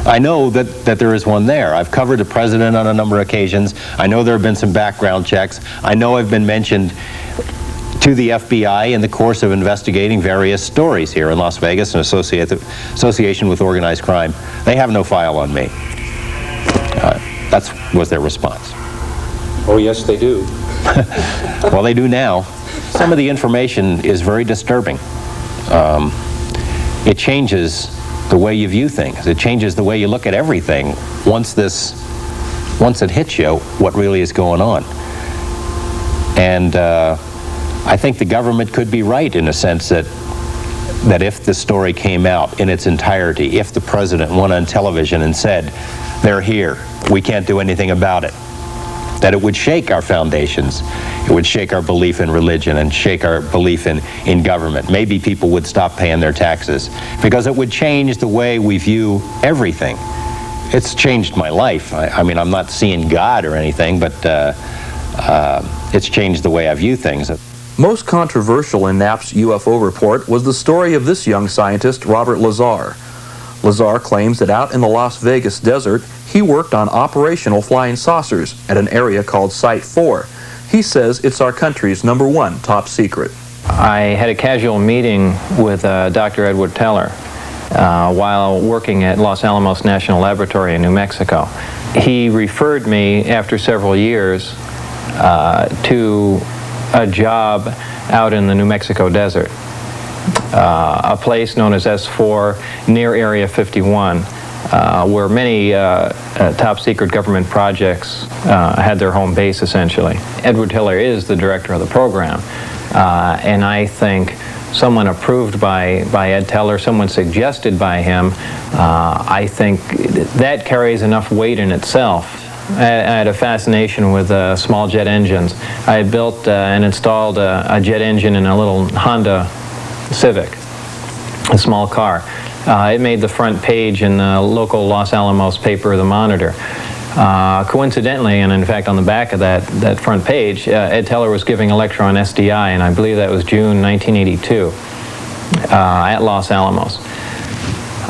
I know that there is one there. I've covered the president on a number of occasions. I know there have been some background checks. I know I've been mentioned to the FBI in the course of investigating various stories here in Las Vegas in association with organized crime. They have no file on me. That was their response. Oh, yes, they do. Well, they do now. Some of the information is very disturbing. It changes the way you view things. It changes the way you look at everything once it hits you what really is going on. And I think the government could be right in a sense that if the story came out in its entirety, if the president went on television and said, they're here, we can't do anything about it, that it would shake our foundations. It would shake our belief in religion and shake our belief in government. Maybe people would stop paying their taxes because it would change the way we view everything. It's changed my life. I mean, I'm not seeing God or anything, but it's changed the way I view things. Most controversial in Knapp's UFO report was the story of this young scientist, Robert Lazar. Lazar claims that out in the Las Vegas desert, he worked on operational flying saucers at an area called Site 4. He says it's our country's #1 top secret. I had a casual meeting with Dr. Edward Teller while working at Los Alamos National Laboratory in New Mexico. He referred me, after several years, to a job out in the New Mexico desert, a place known as S4 near Area 51, where many top secret government projects had their home base, essentially. Edward Teller is the director of the program, and I think someone approved by Ed Teller, someone suggested by him, I think that carries enough weight in itself. I had a fascination with small jet engines. I had built and installed a jet engine in a little Honda Civic, a small car. It made the front page in the local Los Alamos paper, The Monitor. Coincidentally, and in fact on the back of that front page, Ed Teller was giving a lecture on SDI, and I believe that was June 1982 at Los Alamos.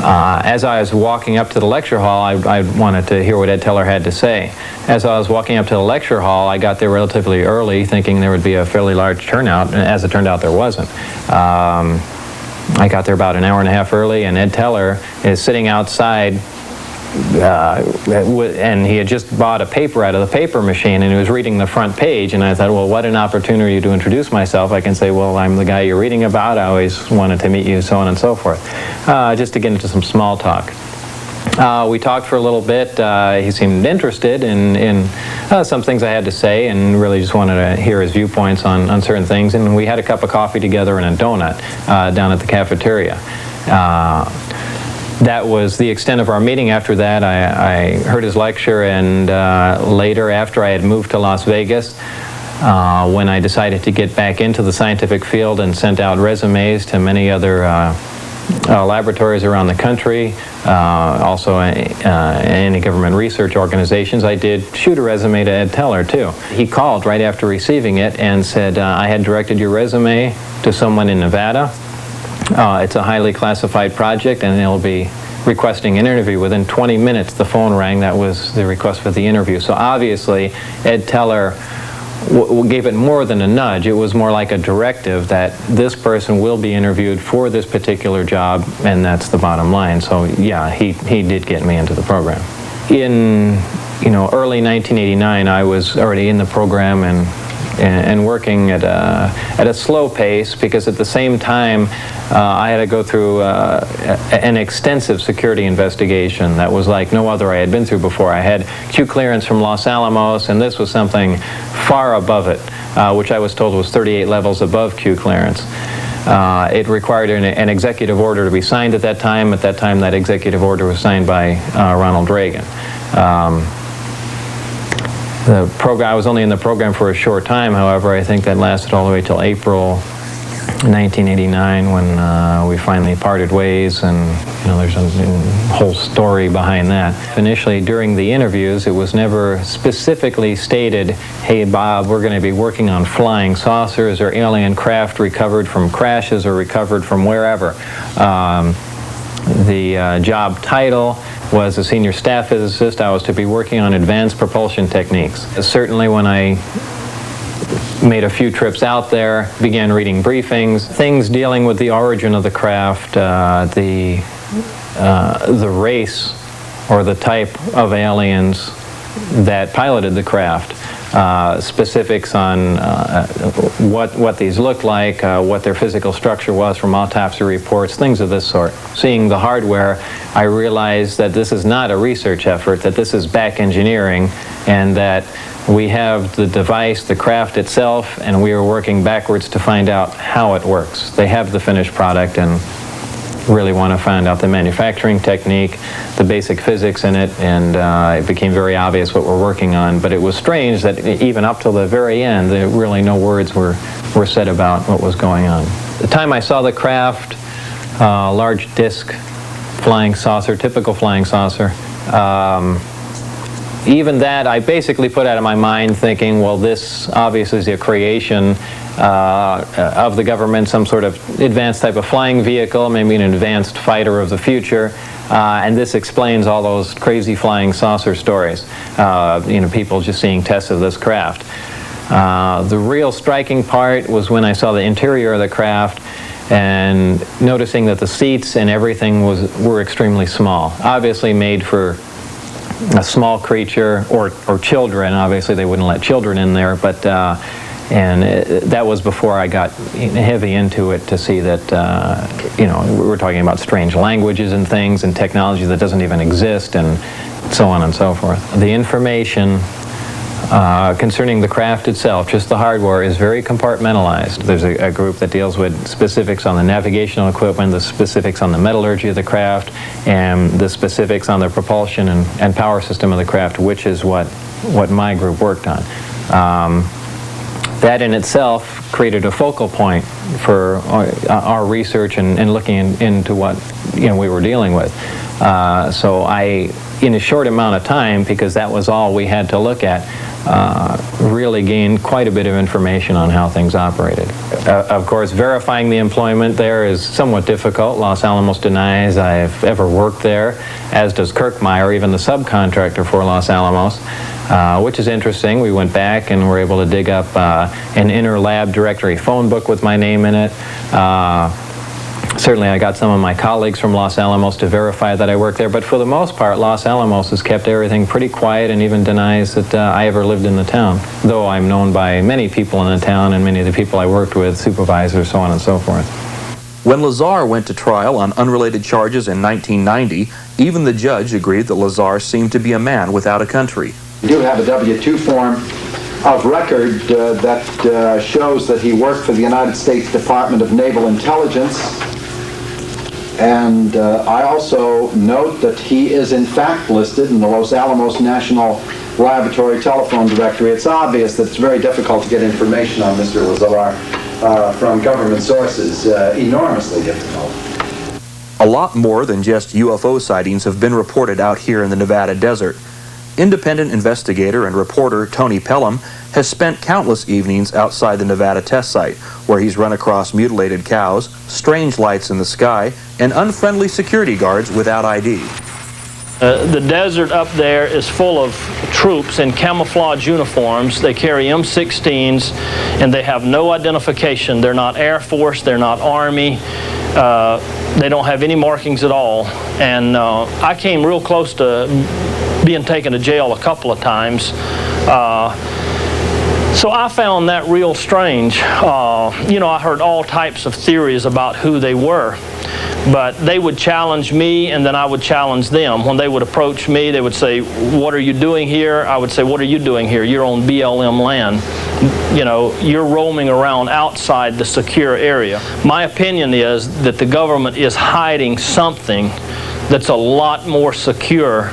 As I was walking up to the lecture hall, I wanted to hear what Ed Teller had to say. As I was walking up to the lecture hall, I got there relatively early, thinking there would be a fairly large turnout, and as it turned out, there wasn't. I got there about an hour and a half early, and Ed Teller is sitting outside, and he had just bought a paper out of the paper machine, and he was reading the front page, and I thought, well, what an opportunity to introduce myself. I can say, well, I'm the guy you're reading about, I always wanted to meet you, so on and so forth, just to get into some small talk. We talked for a little bit. He seemed interested in some things I had to say, and really just wanted to hear his viewpoints on certain things, and we had a cup of coffee together and a donut down at the cafeteria. That was the extent of our meeting. After that, I heard his lecture, and later, after I had moved to Las Vegas, when I decided to get back into the scientific field and sent out resumes to many other laboratories around the country, also any government research organizations, I did shoot a resume to Ed Teller, too. He called right after receiving it and said, I had directed your resume to someone in Nevada. It's a highly classified project, and they'll be requesting an interview. Within 20 minutes, the phone rang. That was the request for the interview. So obviously, Ed Teller gave it more than a nudge. It was more like a directive that this person will be interviewed for this particular job, and that's the bottom line. So yeah, he did get me into the program. In early 1989, I was already in the program and working at a slow pace, because at the same time I had to go through an extensive security investigation that was like no other I had been through before. I had Q clearance from Los Alamos, and this was something far above it, which I was told was 38 levels above Q clearance. It required an executive order to be signed at that time. At that time, that executive order was signed by Ronald Reagan. The program, I was only in the program for a short time, however. I think that lasted all the way till April 1989, when we finally parted ways, and there's a whole story behind that. Initially, during the interviews, it was never specifically stated, hey Bob, we're going to be working on flying saucers or alien craft recovered from crashes or recovered from wherever. The job title was a senior staff physicist. I was to be working on advanced propulsion techniques. Certainly when I made a few trips out there, began reading briefings, things dealing with the origin of the craft, the race or the type of aliens that piloted the craft, specifics on what these looked like, what their physical structure was from autopsy reports, things of this sort. Seeing the hardware, I realized that this is not a research effort, that this is back engineering, and that we have the device, the craft itself, and we are working backwards to find out how it works. They have the finished product, and really want to find out the manufacturing technique, the basic physics in it, and it became very obvious what we're working on. But it was strange that even up till the very end, really no words were said about what was going on. The time I saw the craft, large disc flying saucer, typical flying saucer, even that I basically put out of my mind, thinking, well, this obviously is a creation of the government, some sort of advanced type of flying vehicle, maybe an advanced fighter of the future, and this explains all those crazy flying saucer stories. People just seeing tests of this craft. The real striking part was when I saw the interior of the craft and noticing that the seats and everything were extremely small, obviously made for a small creature or children. Obviously they wouldn't let children in there, but that was before I got heavy into it to see that we're talking about strange languages and things and technology that doesn't even exist, and so on and so forth. The information concerning the craft itself, just the hardware, is very compartmentalized. There's a group that deals with specifics on the navigational equipment, the specifics on the metallurgy of the craft, and the specifics on the propulsion and power system of the craft, which is what my group worked on. That in itself created a focal point for our research and looking into what we were dealing with. So I, in a short amount of time, because that was all we had to look at, really gained quite a bit of information on how things operated. Of course, verifying the employment there is somewhat difficult. Los Alamos denies I've ever worked there, as does Kirkmeyer, even the subcontractor for Los Alamos, which is interesting. We went back and were able to dig up an inter-lab directory phone book with my name in it. Certainly I got some of my colleagues from Los Alamos to verify that I worked there, but for the most part, Los Alamos has kept everything pretty quiet and even denies that I ever lived in the town, though I'm known by many people in the town and many of the people I worked with, supervisors, so on and so forth. When Lazar went to trial on unrelated charges in 1990, even the judge agreed that Lazar seemed to be a man without a country. We do have a W-2 form of record that shows that he worked for the United States Department of Naval Intelligence. And I also note that he is in fact listed in the Los Alamos National Laboratory telephone directory. It's obvious that it's very difficult to get information on Mr. Lazar from government sources, enormously difficult. A lot more than just UFO sightings have been reported out here in the Nevada desert. Independent investigator and reporter Tony Pelham has spent countless evenings outside the Nevada test site, where he's run across mutilated cows, strange lights in the sky, and unfriendly security guards without ID. The desert up there is full of troops in camouflage uniforms. They carry M16s, and they have no identification. They're not Air Force, they're not Army. They don't have any markings at all. And I came real close to being taken to jail a couple of times. So I found that real strange. You know, I heard all types of theories about who they were. But they would challenge me, and then I would challenge them. When they would approach me, they would say, "What are you doing here?" I would say, "What are you doing here? You're on BLM land. You know, you're roaming around outside the secure area." My opinion is that the government is hiding something that's a lot more secure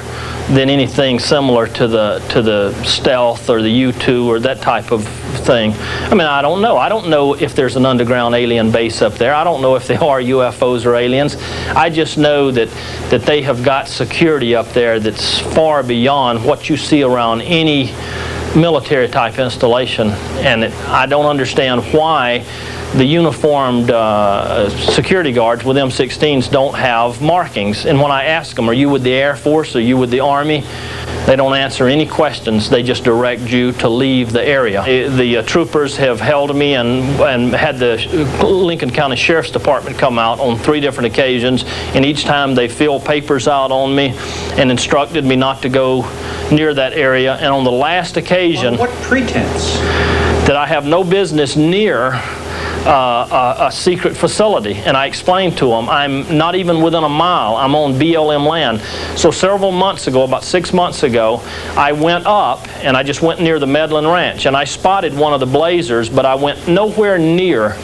than anything similar to the stealth or the U-2 or that type of thing. I mean, I don't know. I don't know if there's an underground alien base up there. I don't know if they are UFOs or aliens. I just know that they have got security up there that's far beyond what you see around any military type installation. And I don't understand why the uniformed security guards with M16s don't have markings. And when I ask them, "Are you with the Air Force? Are you with the Army?" they don't answer any questions. They just direct you to leave the area. The troopers have held me and had the Lincoln County Sheriff's Department come out on 3 different occasions, and each time they filled papers out on me and instructed me not to go near that area. And on the last occasion, on what pretense? That I have no business near a secret facility. And I explained to them, I'm not even within a mile. I'm on BLM land. So several months ago, about 6 months ago, I went up and I just went near the Medlin Ranch, and I spotted one of the blazers, but I went nowhere near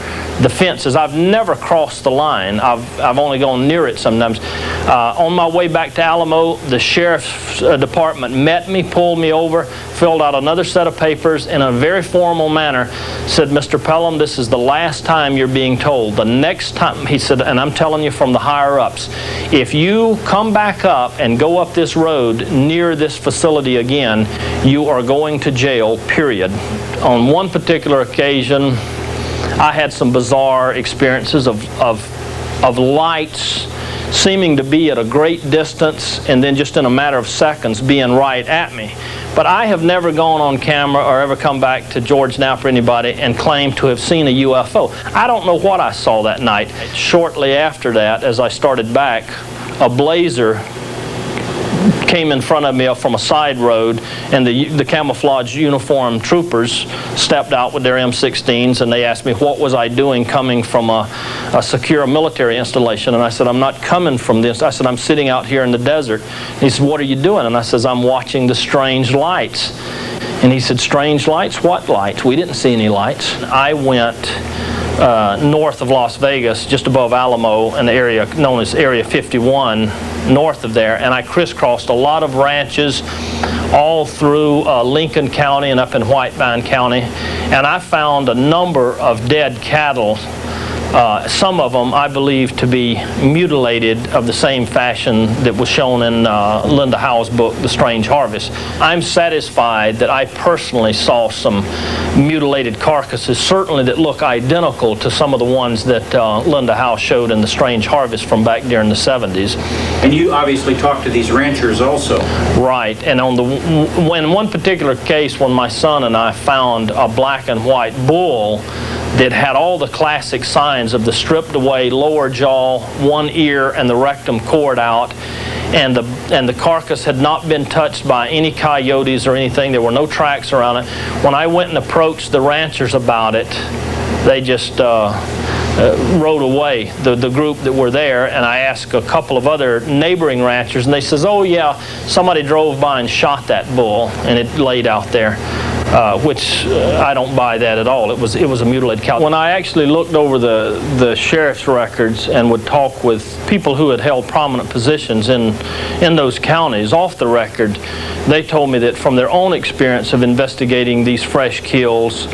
the fences. I've never crossed the line. I've only gone near it sometimes. On my way back to Alamo, the Sheriff's Department met me, pulled me over, filled out another set of papers, and in a very formal manner said, "Mr. Pelham, this is the last time you're being told. The next time," he said, "and I'm telling you from the higher-ups, if you come back up and go up this road near this facility again, you are going to jail, period." On one particular occasion, I had some bizarre experiences of lights seeming to be at a great distance and then just in a matter of seconds being right at me. But I have never gone on camera or ever come back to George Knapp or anybody and claimed to have seen a UFO. I don't know what I saw that night. Shortly after that, as I started back, a blazer came in front of me from a side road, and the camouflage uniformed troopers stepped out with their M16s, and they asked me what was I doing coming from a secure military installation. And I said, "I'm not coming from this." I said, "I'm sitting out here in the desert." And he said, "What are you doing?" And I says, "I'm watching the strange lights." And he said, "Strange lights? What lights? We didn't see any lights." I went north of Las Vegas, just above Alamo, in the area known as Area 51, north of there, and I crisscrossed a lot of ranches all through Lincoln County and up in Whitebine County, and I found a number of dead cattle Some of them I believe to be mutilated of the same fashion that was shown in Linda Howe's book, The Strange Harvest. I'm satisfied that I personally saw some mutilated carcasses, certainly that look identical to some of the ones that Linda Howe showed in The Strange Harvest from back during the 70s. And you obviously talked to these ranchers also. Right, and in one particular case when my son and I found a black and white bull that had all the classic signs of the stripped away lower jaw, one ear, and the rectum cored out, and the carcass had not been touched by any coyotes or anything. There were no tracks around it. When I went and approached the ranchers about it, they just rode away, the group that were there, and I asked a couple of other neighboring ranchers, and they says, oh yeah, somebody drove by and shot that bull, and it laid out there. Which I don't buy that at all. It was a mutilated cow. When I actually looked over the sheriff's records and would talk with people who had held prominent positions in those counties off the record, they told me that from their own experience of investigating these fresh kills,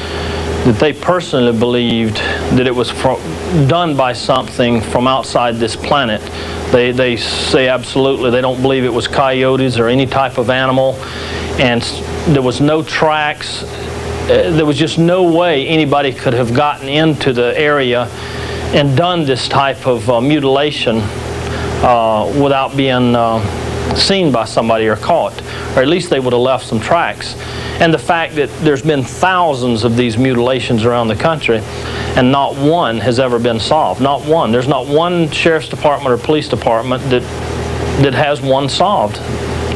that they personally believed that it was done by something from outside this planet. They say absolutely they don't believe it was coyotes or any type of animal, and there was no tracks. There was just no way anybody could have gotten into the area and done this type of mutilation without being seen by somebody or caught, or at least they would have left some tracks. And the fact that there's been thousands of these mutilations around the country and not one has ever been solved. Not one. There's not one sheriff's department or police department that has one solved.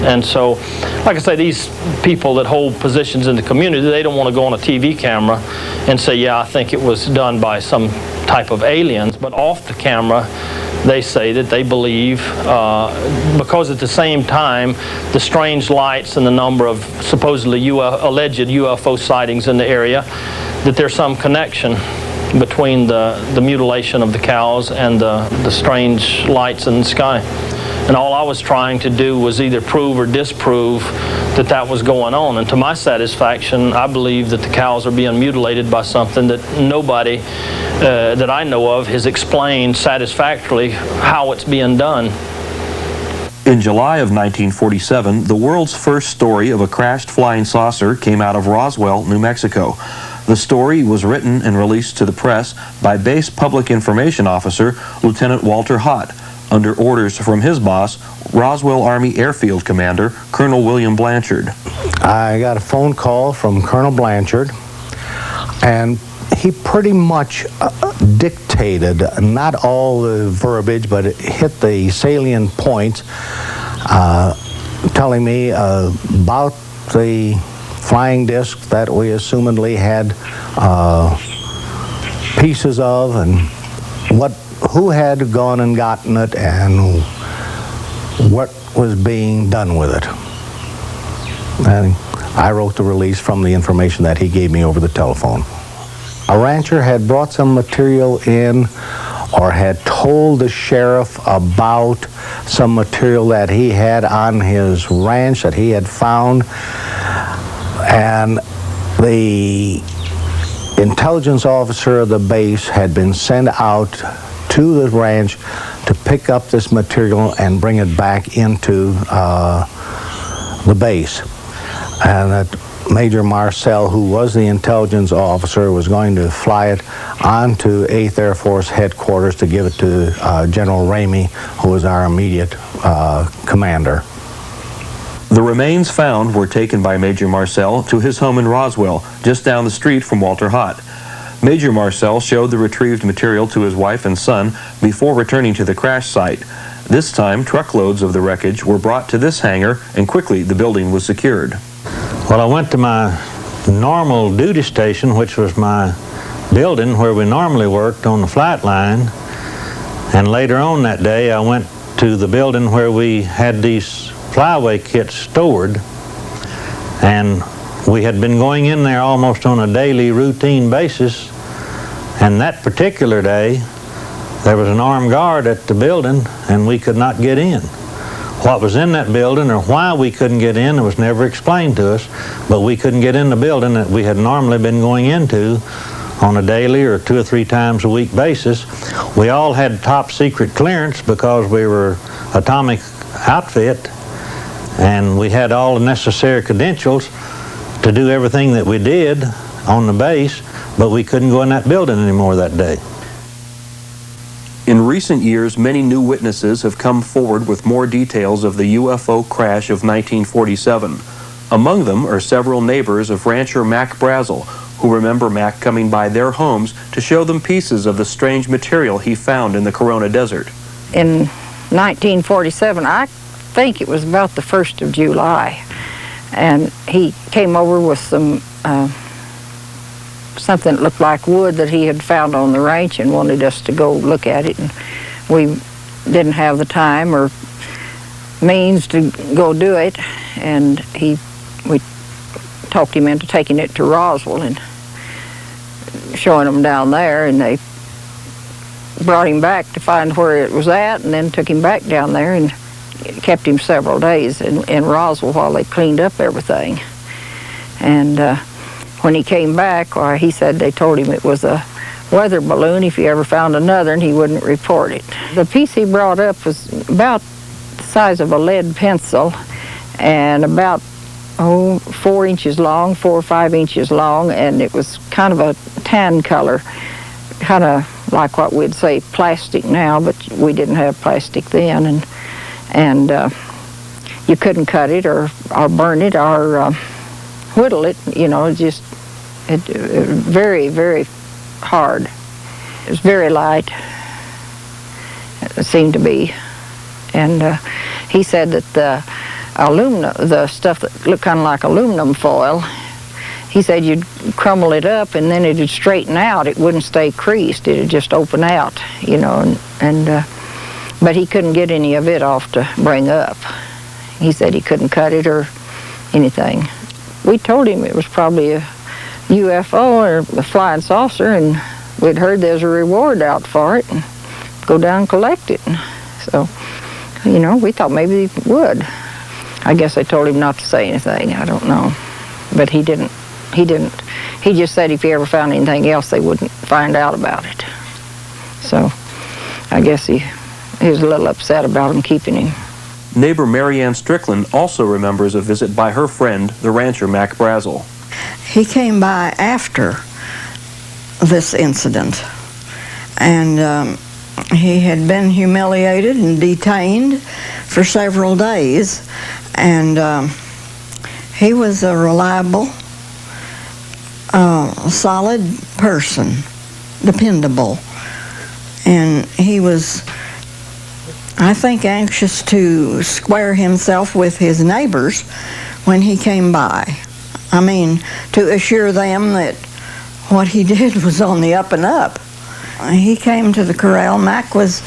And so, like I say, these people that hold positions in the community, they don't want to go on a TV camera and say, yeah, I think it was done by some type of aliens. But off the camera, they say that they believe, because at the same time, the strange lights and the number of supposedly alleged UFO sightings in the area, that there's some connection between the mutilation of the cows and the strange lights in the sky. And all I was trying to do was either prove or disprove that was going on. And to my satisfaction, I believe that the cows are being mutilated by something that nobody that I know of has explained satisfactorily how it's being done. In July of 1947, the world's first story of a crashed flying saucer came out of Roswell, New Mexico. The story was written and released to the press by Base Public Information Officer Lieutenant Walter Hott, under orders from his boss, Roswell Army Airfield Commander, Colonel William Blanchard. I got a phone call from Colonel Blanchard, and he pretty much dictated, not all the verbiage, but it hit the salient points, telling me about the flying disc that we assumedly had pieces of, and who had gone and gotten it, and what was being done with it. And I wrote the release from the information that he gave me over the telephone. A rancher had brought some material in, or had told the sheriff about some material that he had on his ranch that he had found, and the intelligence officer of the base had been sent out to the ranch to pick up this material and bring it back into the base. And that Major Marcel, who was the intelligence officer, was going to fly it onto 8th Air Force headquarters to give it to General Ramey, who was our immediate commander. The remains found were taken by Major Marcel to his home in Roswell, just down the street from Walter Hott. Major Marcel showed the retrieved material to his wife and son before returning to the crash site. This time, truckloads of the wreckage were brought to this hangar, and quickly the building was secured. Well, I went to my normal duty station, which was my building where we normally worked on the flight line, and later on that day I went to the building where we had these flyaway kits stored, and we had been going in there almost on a daily routine basis, and that particular day there was an armed guard at the building and we could not get in. What was in that building or why we couldn't get in, it was never explained to us, but we couldn't get in the building that we had normally been going into on a daily or 2 or 3 times a week basis. We all had top secret clearance because we were atomic outfit, and we had all the necessary credentials to do everything that we did on the base, but we couldn't go in that building anymore that day. In recent years, many new witnesses have come forward with more details of the UFO crash of 1947. Among them are several neighbors of rancher Mac Brazel, who remember Mac coming by their homes to show them pieces of the strange material he found in the Corona Desert. In 1947, I think it was about the 1st of July, and he came over with some something that looked like wood that he had found on the ranch and wanted us to go look at it, and we didn't have the time or means to go do it, and we talked him into taking it to Roswell and showing them down there, and they brought him back to find where it was at, and then took him back down there and kept him several days in Roswell while they cleaned up everything. And when he came back, he said they told him it was a weather balloon if he ever found another, and he wouldn't report it. The piece he brought up was about the size of a lead pencil and about 4 inches long, 4 or 5 inches long, and it was kind of a tan color, kind of like what we'd say plastic now, but we didn't have plastic then, and you couldn't cut it or burn it or whittle it, you know, just very, very hard. It was very light, it seemed to be, and he said that the stuff that looked kind of like aluminum foil, he said you'd crumble it up and then it'd straighten out. It wouldn't stay creased. It'd just open out, you know, but he couldn't get any of it off to bring up. He said he couldn't cut it or anything. We told him it was probably a UFO or a flying saucer, and we'd heard there's a reward out for it, and go down and collect it. So, you know, we thought maybe he would. I guess I told him not to say anything. I don't know. But he didn't. He just said if he ever found anything else, they wouldn't find out about it. So I guess he was a little upset about him keeping him. Neighbor Marianne Strickland also remembers a visit by her friend, the rancher Mac Brazel. He came by after this incident, and he had been humiliated and detained for several days, and he was a reliable, solid person, dependable, and he was, I think, anxious to square himself with his neighbors when he came by. I mean, to assure them that what he did was on the up and up. He came to the corral. Mac was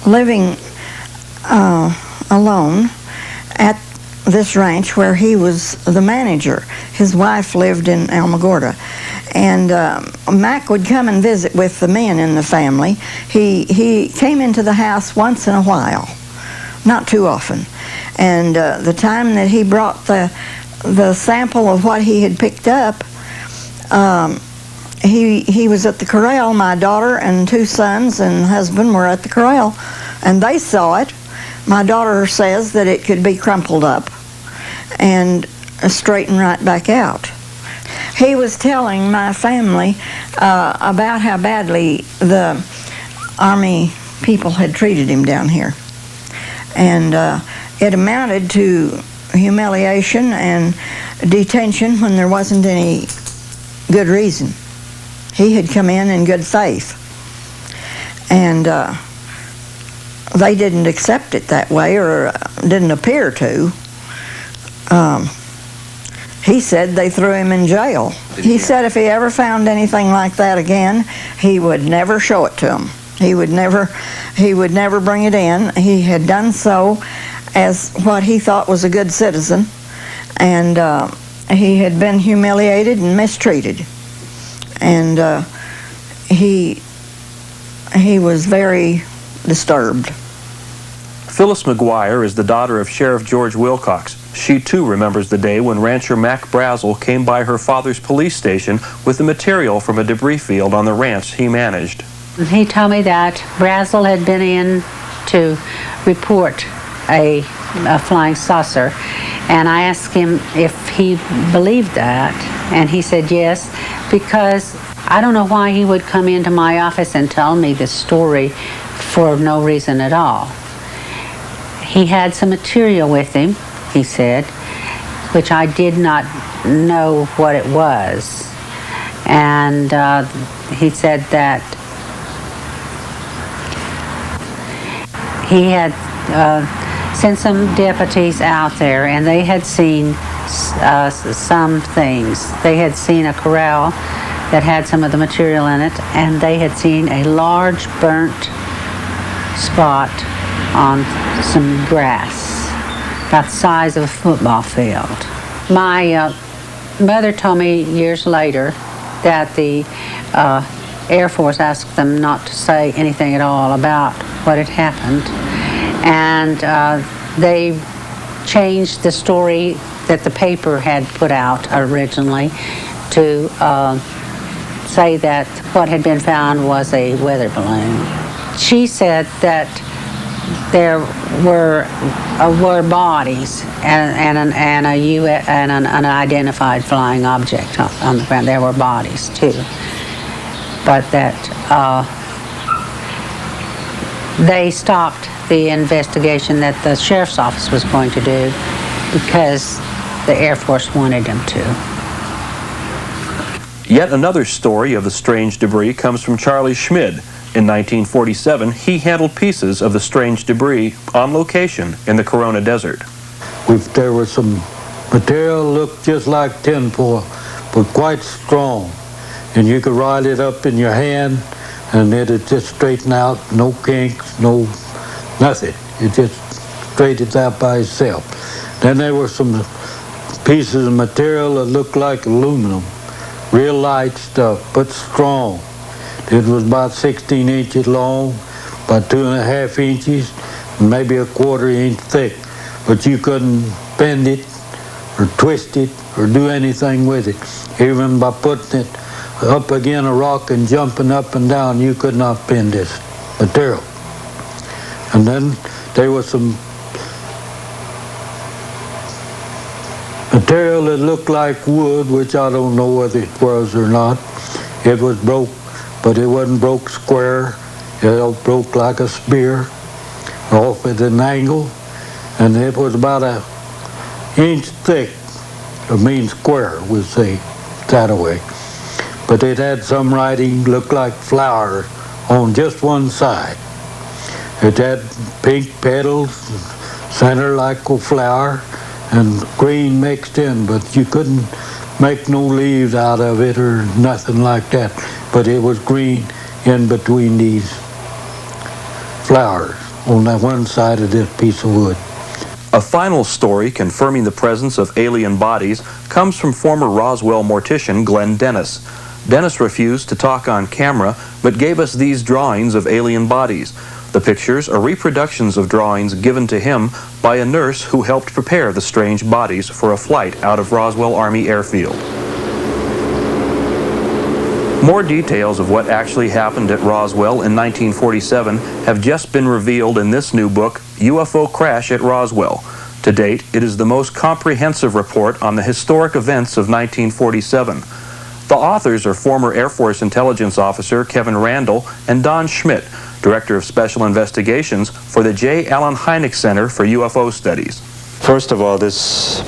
living alone at this ranch where he was the manager. His wife lived in Alamogordo. And Mac would come and visit with the men in the family. He came into the house once in a while, not too often. And the time that he brought the sample of what he had picked up, he was at the corral. My daughter and 2 sons and husband were at the corral, and they saw it. My daughter says that it could be crumpled up and straightened right back out. He was telling my family about how badly the Army people had treated him down here. And it amounted to humiliation and detention when there wasn't any good reason. He had come in good faith. And they didn't accept it that way, or didn't appear to. He said they threw him in jail. He said if he ever found anything like that again, he would never show it to them. He would never bring it in. He had done so as what he thought was a good citizen, and he had been humiliated and mistreated, and he was very disturbed. Phyllis McGuire is the daughter of Sheriff George Wilcox. She too remembers the day when rancher Mac Brazel came by her father's police station with the material from a debris field on the ranch he managed. He told me that Brazel had been in to report a flying saucer, and I asked him if he believed that, and he said yes, because I don't know why he would come into my office and tell me this story for no reason at all. He had some material with him, he said, which I did not know what it was. And he said that he had sent some deputies out there, and they had seen some things. They had seen a corral that had some of the material in it, and they had seen a large burnt spot on some grass, about the size of a football field. My mother told me years later that the Air Force asked them not to say anything at all about what had happened, and they changed the story that the paper had put out originally to say that what had been found was a weather balloon. She said that there were bodies and an unidentified flying object on the ground. There were bodies too, but that they stopped the investigation that the sheriff's office was going to do because the Air Force wanted them to. Yet another story of the strange debris comes from Charlie Schmid. In 1947, he handled pieces of the strange debris on location in the Corona Desert. There was some material looked just like tinfoil, but quite strong. And you could ride it up in your hand, and it'd just straighten out, no kinks, no nothing. It just straightened out by itself. Then there were some pieces of material that looked like aluminum, real light stuff, but strong. It was about 16 inches long, about 2.5 inches, and maybe a 1/4 inch thick. But you couldn't bend it or twist it or do anything with it. Even by putting it up against a rock and jumping up and down, you could not bend this material. And then there was some material that looked like wood, which I don't know whether it was or not. It was broke, but it wasn't broke square. It broke like a spear off at an angle, and it was about 1 inch thick. I mean square, we'll say that way. But it had some writing, looked like flowers on just one side. It had pink petals, center like a flower, and green mixed in, but you couldn't make no leaves out of it or nothing like that. But it was green in between these flowers on that one side of this piece of wood. A final story confirming the presence of alien bodies comes from former Roswell mortician Glenn Dennis. Dennis refused to talk on camera, but gave us these drawings of alien bodies. The pictures are reproductions of drawings given to him by a nurse who helped prepare the strange bodies for a flight out of Roswell Army Airfield. More details of what actually happened at Roswell in 1947 have just been revealed in this new book, UFO Crash at Roswell. To date, it is the most comprehensive report on the historic events of 1947. The authors are former Air Force intelligence officer Kevin Randall and Don Schmidt, Director of Special Investigations for the J. Allen Hynek Center for UFO Studies. First of all, this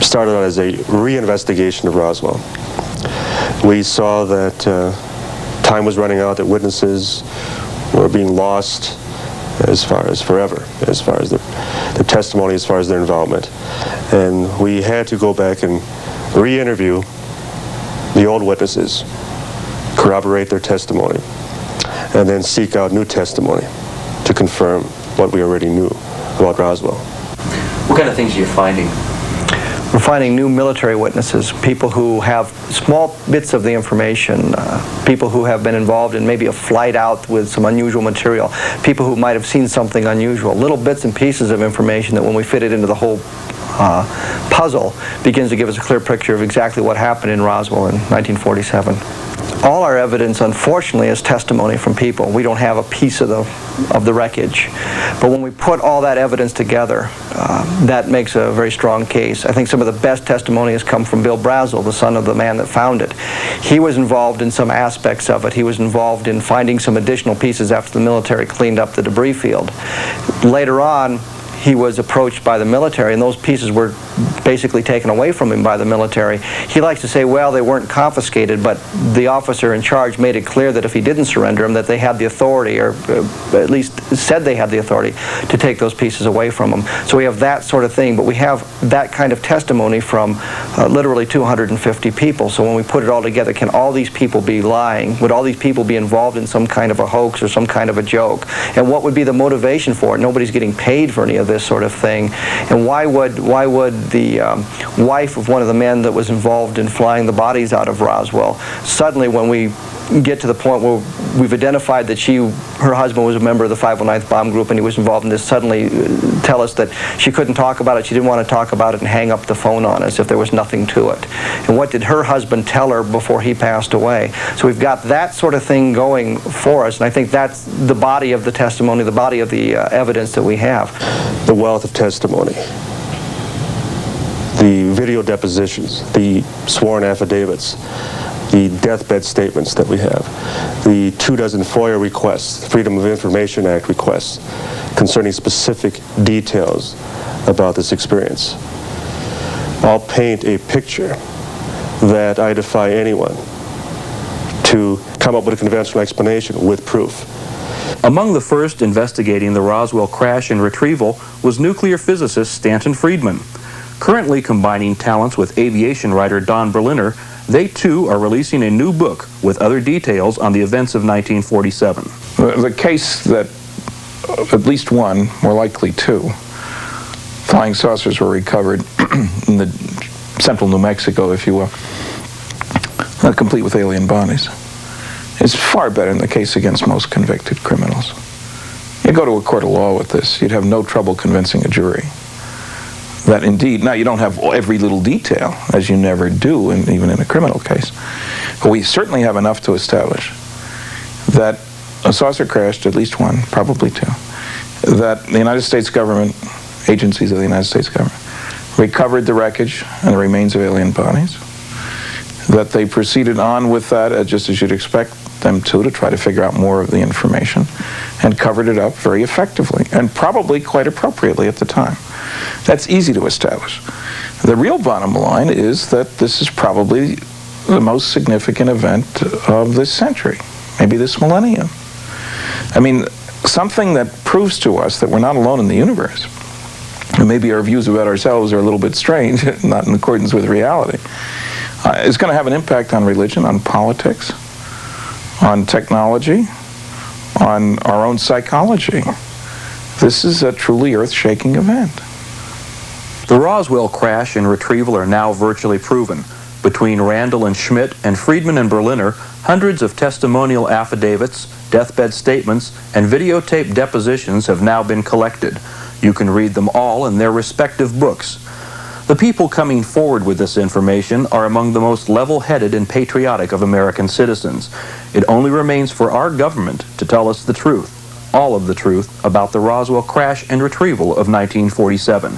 started out as a reinvestigation of Roswell. We saw that time was running out, that witnesses were being lost as far as forever, as far as their testimony, as far as their involvement. And we had to go back and re-interview the old witnesses, corroborate their testimony, and then seek out new testimony to confirm what we already knew about Roswell. What kind of things are you finding? We're finding new military witnesses, people who have small bits of the information, people who have been involved in maybe a flight out with some unusual material, people who might have seen something unusual, little bits and pieces of information that when we fit it into the whole puzzle begins to give us a clear picture of exactly what happened in Roswell in 1947. All our evidence, unfortunately, is testimony from people. We don't have a piece of the wreckage. But when we put all that evidence together, that makes a very strong case. I think some of the best testimony has come from Bill Brazel, the son of the man that found it. He was involved in some aspects of it. He was involved in finding some additional pieces after the military cleaned up the debris field. Later on, he was approached by the military, and those pieces were basically taken away from him by the military. He likes to say, well, they weren't confiscated, but the officer in charge made it clear that if he didn't surrender them, that they had the authority, or at least said they had the authority, to take those pieces away from him. So we have that sort of thing, but we have that kind of testimony from literally 250 people. So when we put it all together, can all these people be lying? Would all these people be involved in some kind of a hoax or some kind of a joke? And what would be the motivation for it? Nobody's getting paid for any of this sort of thing. And why would the wife of one of the men that was involved in flying the bodies out of Roswell, suddenly when we get to the point where we've identified that her husband was a member of the 509th Bomb Group and he was involved in this, suddenly tell us that she couldn't talk about it, she didn't want to talk about it, and hang up the phone on us if there was nothing to it? And what did her husband tell her before he passed away? So we've got that sort of thing going for us, and I think that's the body of the testimony, the body of the evidence that we have. The wealth of testimony, the video depositions, the sworn affidavits, the deathbed statements that we have, the 24 FOIA requests, Freedom of Information Act requests concerning specific details about this experience, all paint a picture that I defy anyone to come up with a conventional explanation with proof. Among the first investigating the Roswell crash and retrieval was nuclear physicist Stanton Friedman. Currently combining talents with aviation writer Don Berliner, they too are releasing a new book with other details on the events of 1947. The case that at least one, more likely two, flying saucers were recovered in the central New Mexico, if you will, complete with alien bodies. It's far better than the case against most convicted criminals. You go to a court of law with this, you'd have no trouble convincing a jury that indeed, now you don't have every little detail, as you never do, even in a criminal case, but we certainly have enough to establish that a saucer crashed, at least one, probably two, that the United States government, agencies of the United States government, recovered the wreckage and the remains of alien bodies, that they proceeded on with that, just as you'd expect them to try to figure out more of the information, and covered it up very effectively, and probably quite appropriately at the time. That's easy to establish. The real bottom line is that this is probably the most significant event of this century, maybe this millennium. I mean, something that proves to us that we're not alone in the universe, and maybe our views about ourselves are a little bit strange, not in accordance with reality, is going to have an impact on religion, on politics, on technology, on our own psychology. This is a truly earth-shaking event. The Roswell crash and retrieval are now virtually proven. Between Randall and Schmidt and Friedman and Berliner, hundreds of testimonial affidavits, deathbed statements, and videotape depositions have now been collected. You can read them all in their respective books. The people coming forward with this information are among the most level-headed and patriotic of American citizens. It only remains for our government to tell us the truth, all of the truth, about the Roswell crash and retrieval of 1947.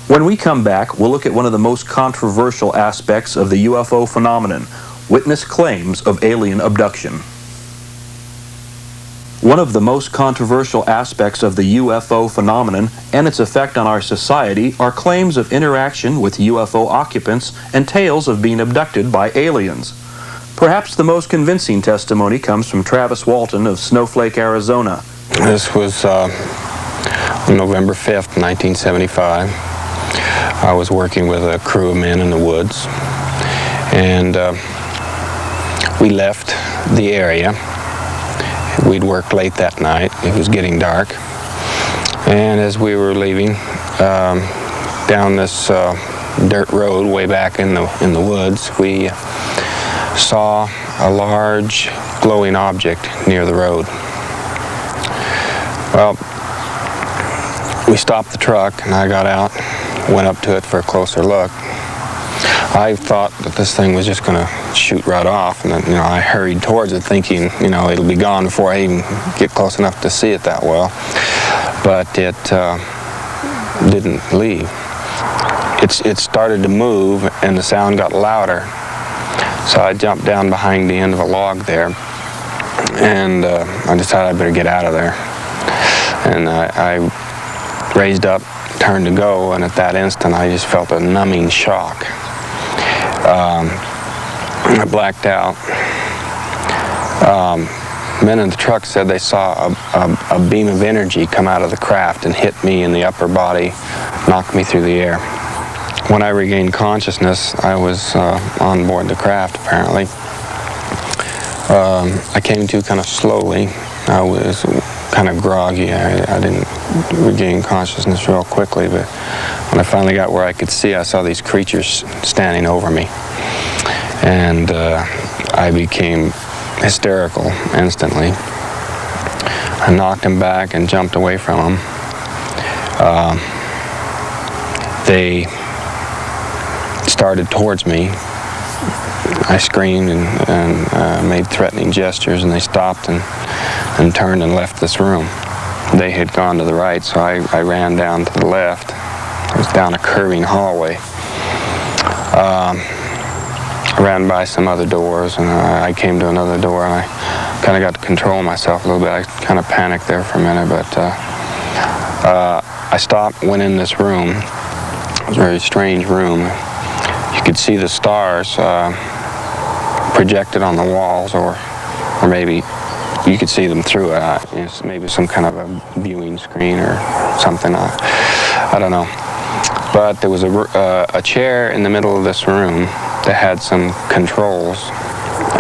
When we come back, we'll look at one of the most controversial aspects of the UFO phenomenon, witness claims of alien abduction. One of the most controversial aspects of the UFO phenomenon and its effect on our society are claims of interaction with UFO occupants and tales of being abducted by aliens. Perhaps the most convincing testimony comes from Travis Walton of Snowflake, Arizona. This was November 5th, 1975. I was working with a crew of men in the woods, and we left the area. We'd worked late that night. It was getting dark, and as we were leaving down this dirt road way back in the woods, we saw a large glowing object near the road. Well, we stopped the truck, and I got out, went up to it for a closer look. I thought that this thing was just going to shoot right off, and then, you know, I hurried towards it thinking, you know, it'll be gone before I even get close enough to see it that well. But it didn't leave. It started to move, and the sound got louder. So I jumped down behind the end of a log there, and I decided I better get out of there. And I raised up, turned to go, and at that instant I just felt a numbing shock. I blacked out. Men in the truck said they saw a beam of energy come out of the craft and hit me in the upper body, knocked me through the air. When I regained consciousness, I was on board the craft, apparently. I came to kind of slowly. I was kind of groggy. I didn't regain consciousness real quickly, but when I finally got where I could see, I saw these creatures standing over me. And I became hysterical instantly. I knocked them back and jumped away from them. They started towards me. I screamed and made threatening gestures, and they stopped and turned and left this room. They had gone to the right, so I ran down to the left. I was down a curving hallway. I ran by some other doors, and I came to another door, and I kind of got to control myself a little bit. I kind of panicked there for a minute, but I stopped, went in this room. It was a very strange room. You could see the stars projected on the walls, or maybe you could see them through it. Maybe some kind of a viewing screen or something. I don't know. But there was a chair in the middle of this room that had some controls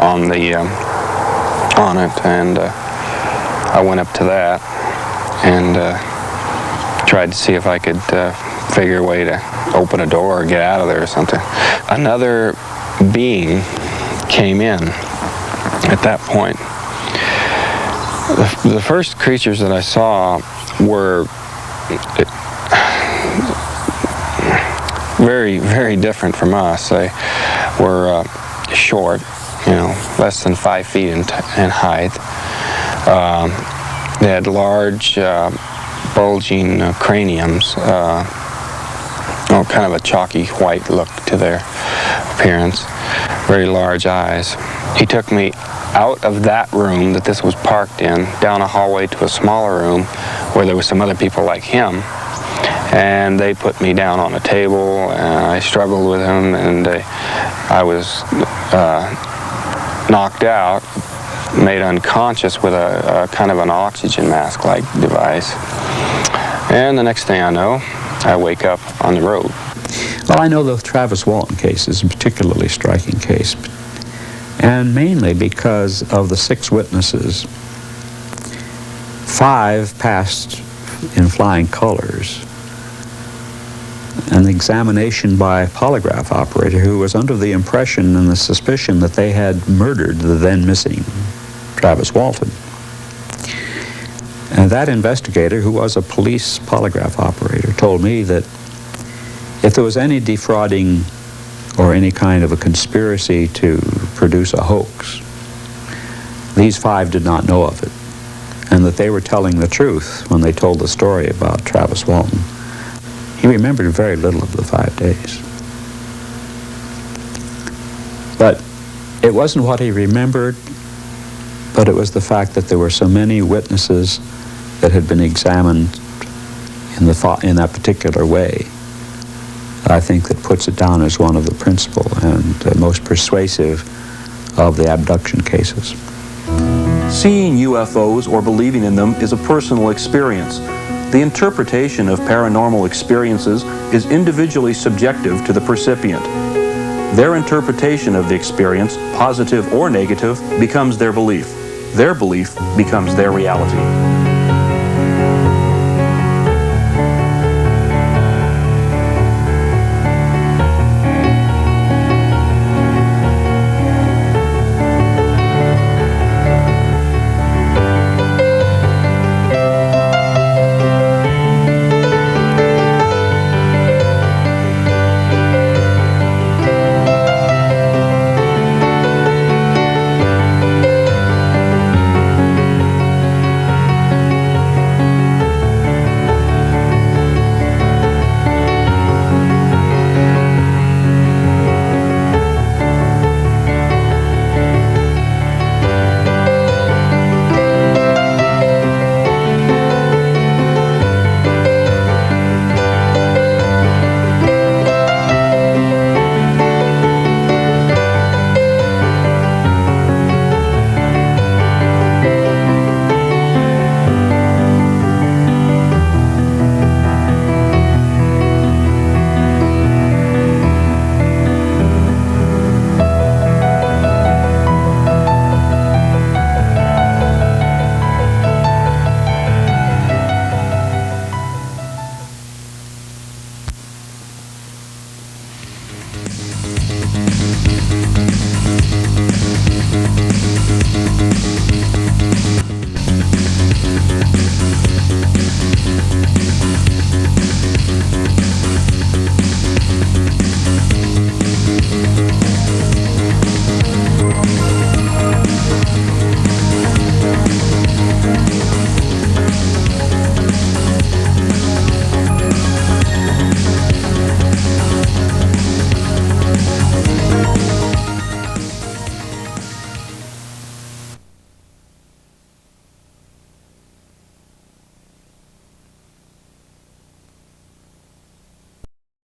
on it, and I went up to that and tried to see if I could figure a way to open a door or get out of there or something. Another being came in at that point. The first creatures that I saw were very, very different from us. They were short, you know, less than 5 feet in height. They had large, bulging craniums, kind of a chalky white look to their appearance, very large eyes. He took me out of that room that this was parked in, down a hallway to a smaller room where there were some other people like him, and they put me down on a table, and I struggled with him, and I was knocked out, made unconscious with a kind of an oxygen mask-like device. And the next thing I know, I wake up on the road. Well, I know the Travis Walton case is a particularly striking case, and mainly because of the 6 witnesses. 5 passed in flying colors. An examination by a polygraph operator who was under the impression and the suspicion that they had murdered the then missing Travis Walton. And that investigator, who was a police polygraph operator, told me that if there was any defrauding or any kind of a conspiracy to produce a hoax, these 5 did not know of it, and that they were telling the truth when they told the story about Travis Walton. He remembered very little of the 5 days. But it wasn't what he remembered, but it was the fact that there were so many witnesses that had been examined in that particular way. I think that puts it down as one of the principal and most persuasive of the abduction cases. Seeing UFOs or believing in them is a personal experience. The interpretation of paranormal experiences is individually subjective to the percipient. Their interpretation of the experience, positive or negative, becomes their belief. Their belief becomes their reality.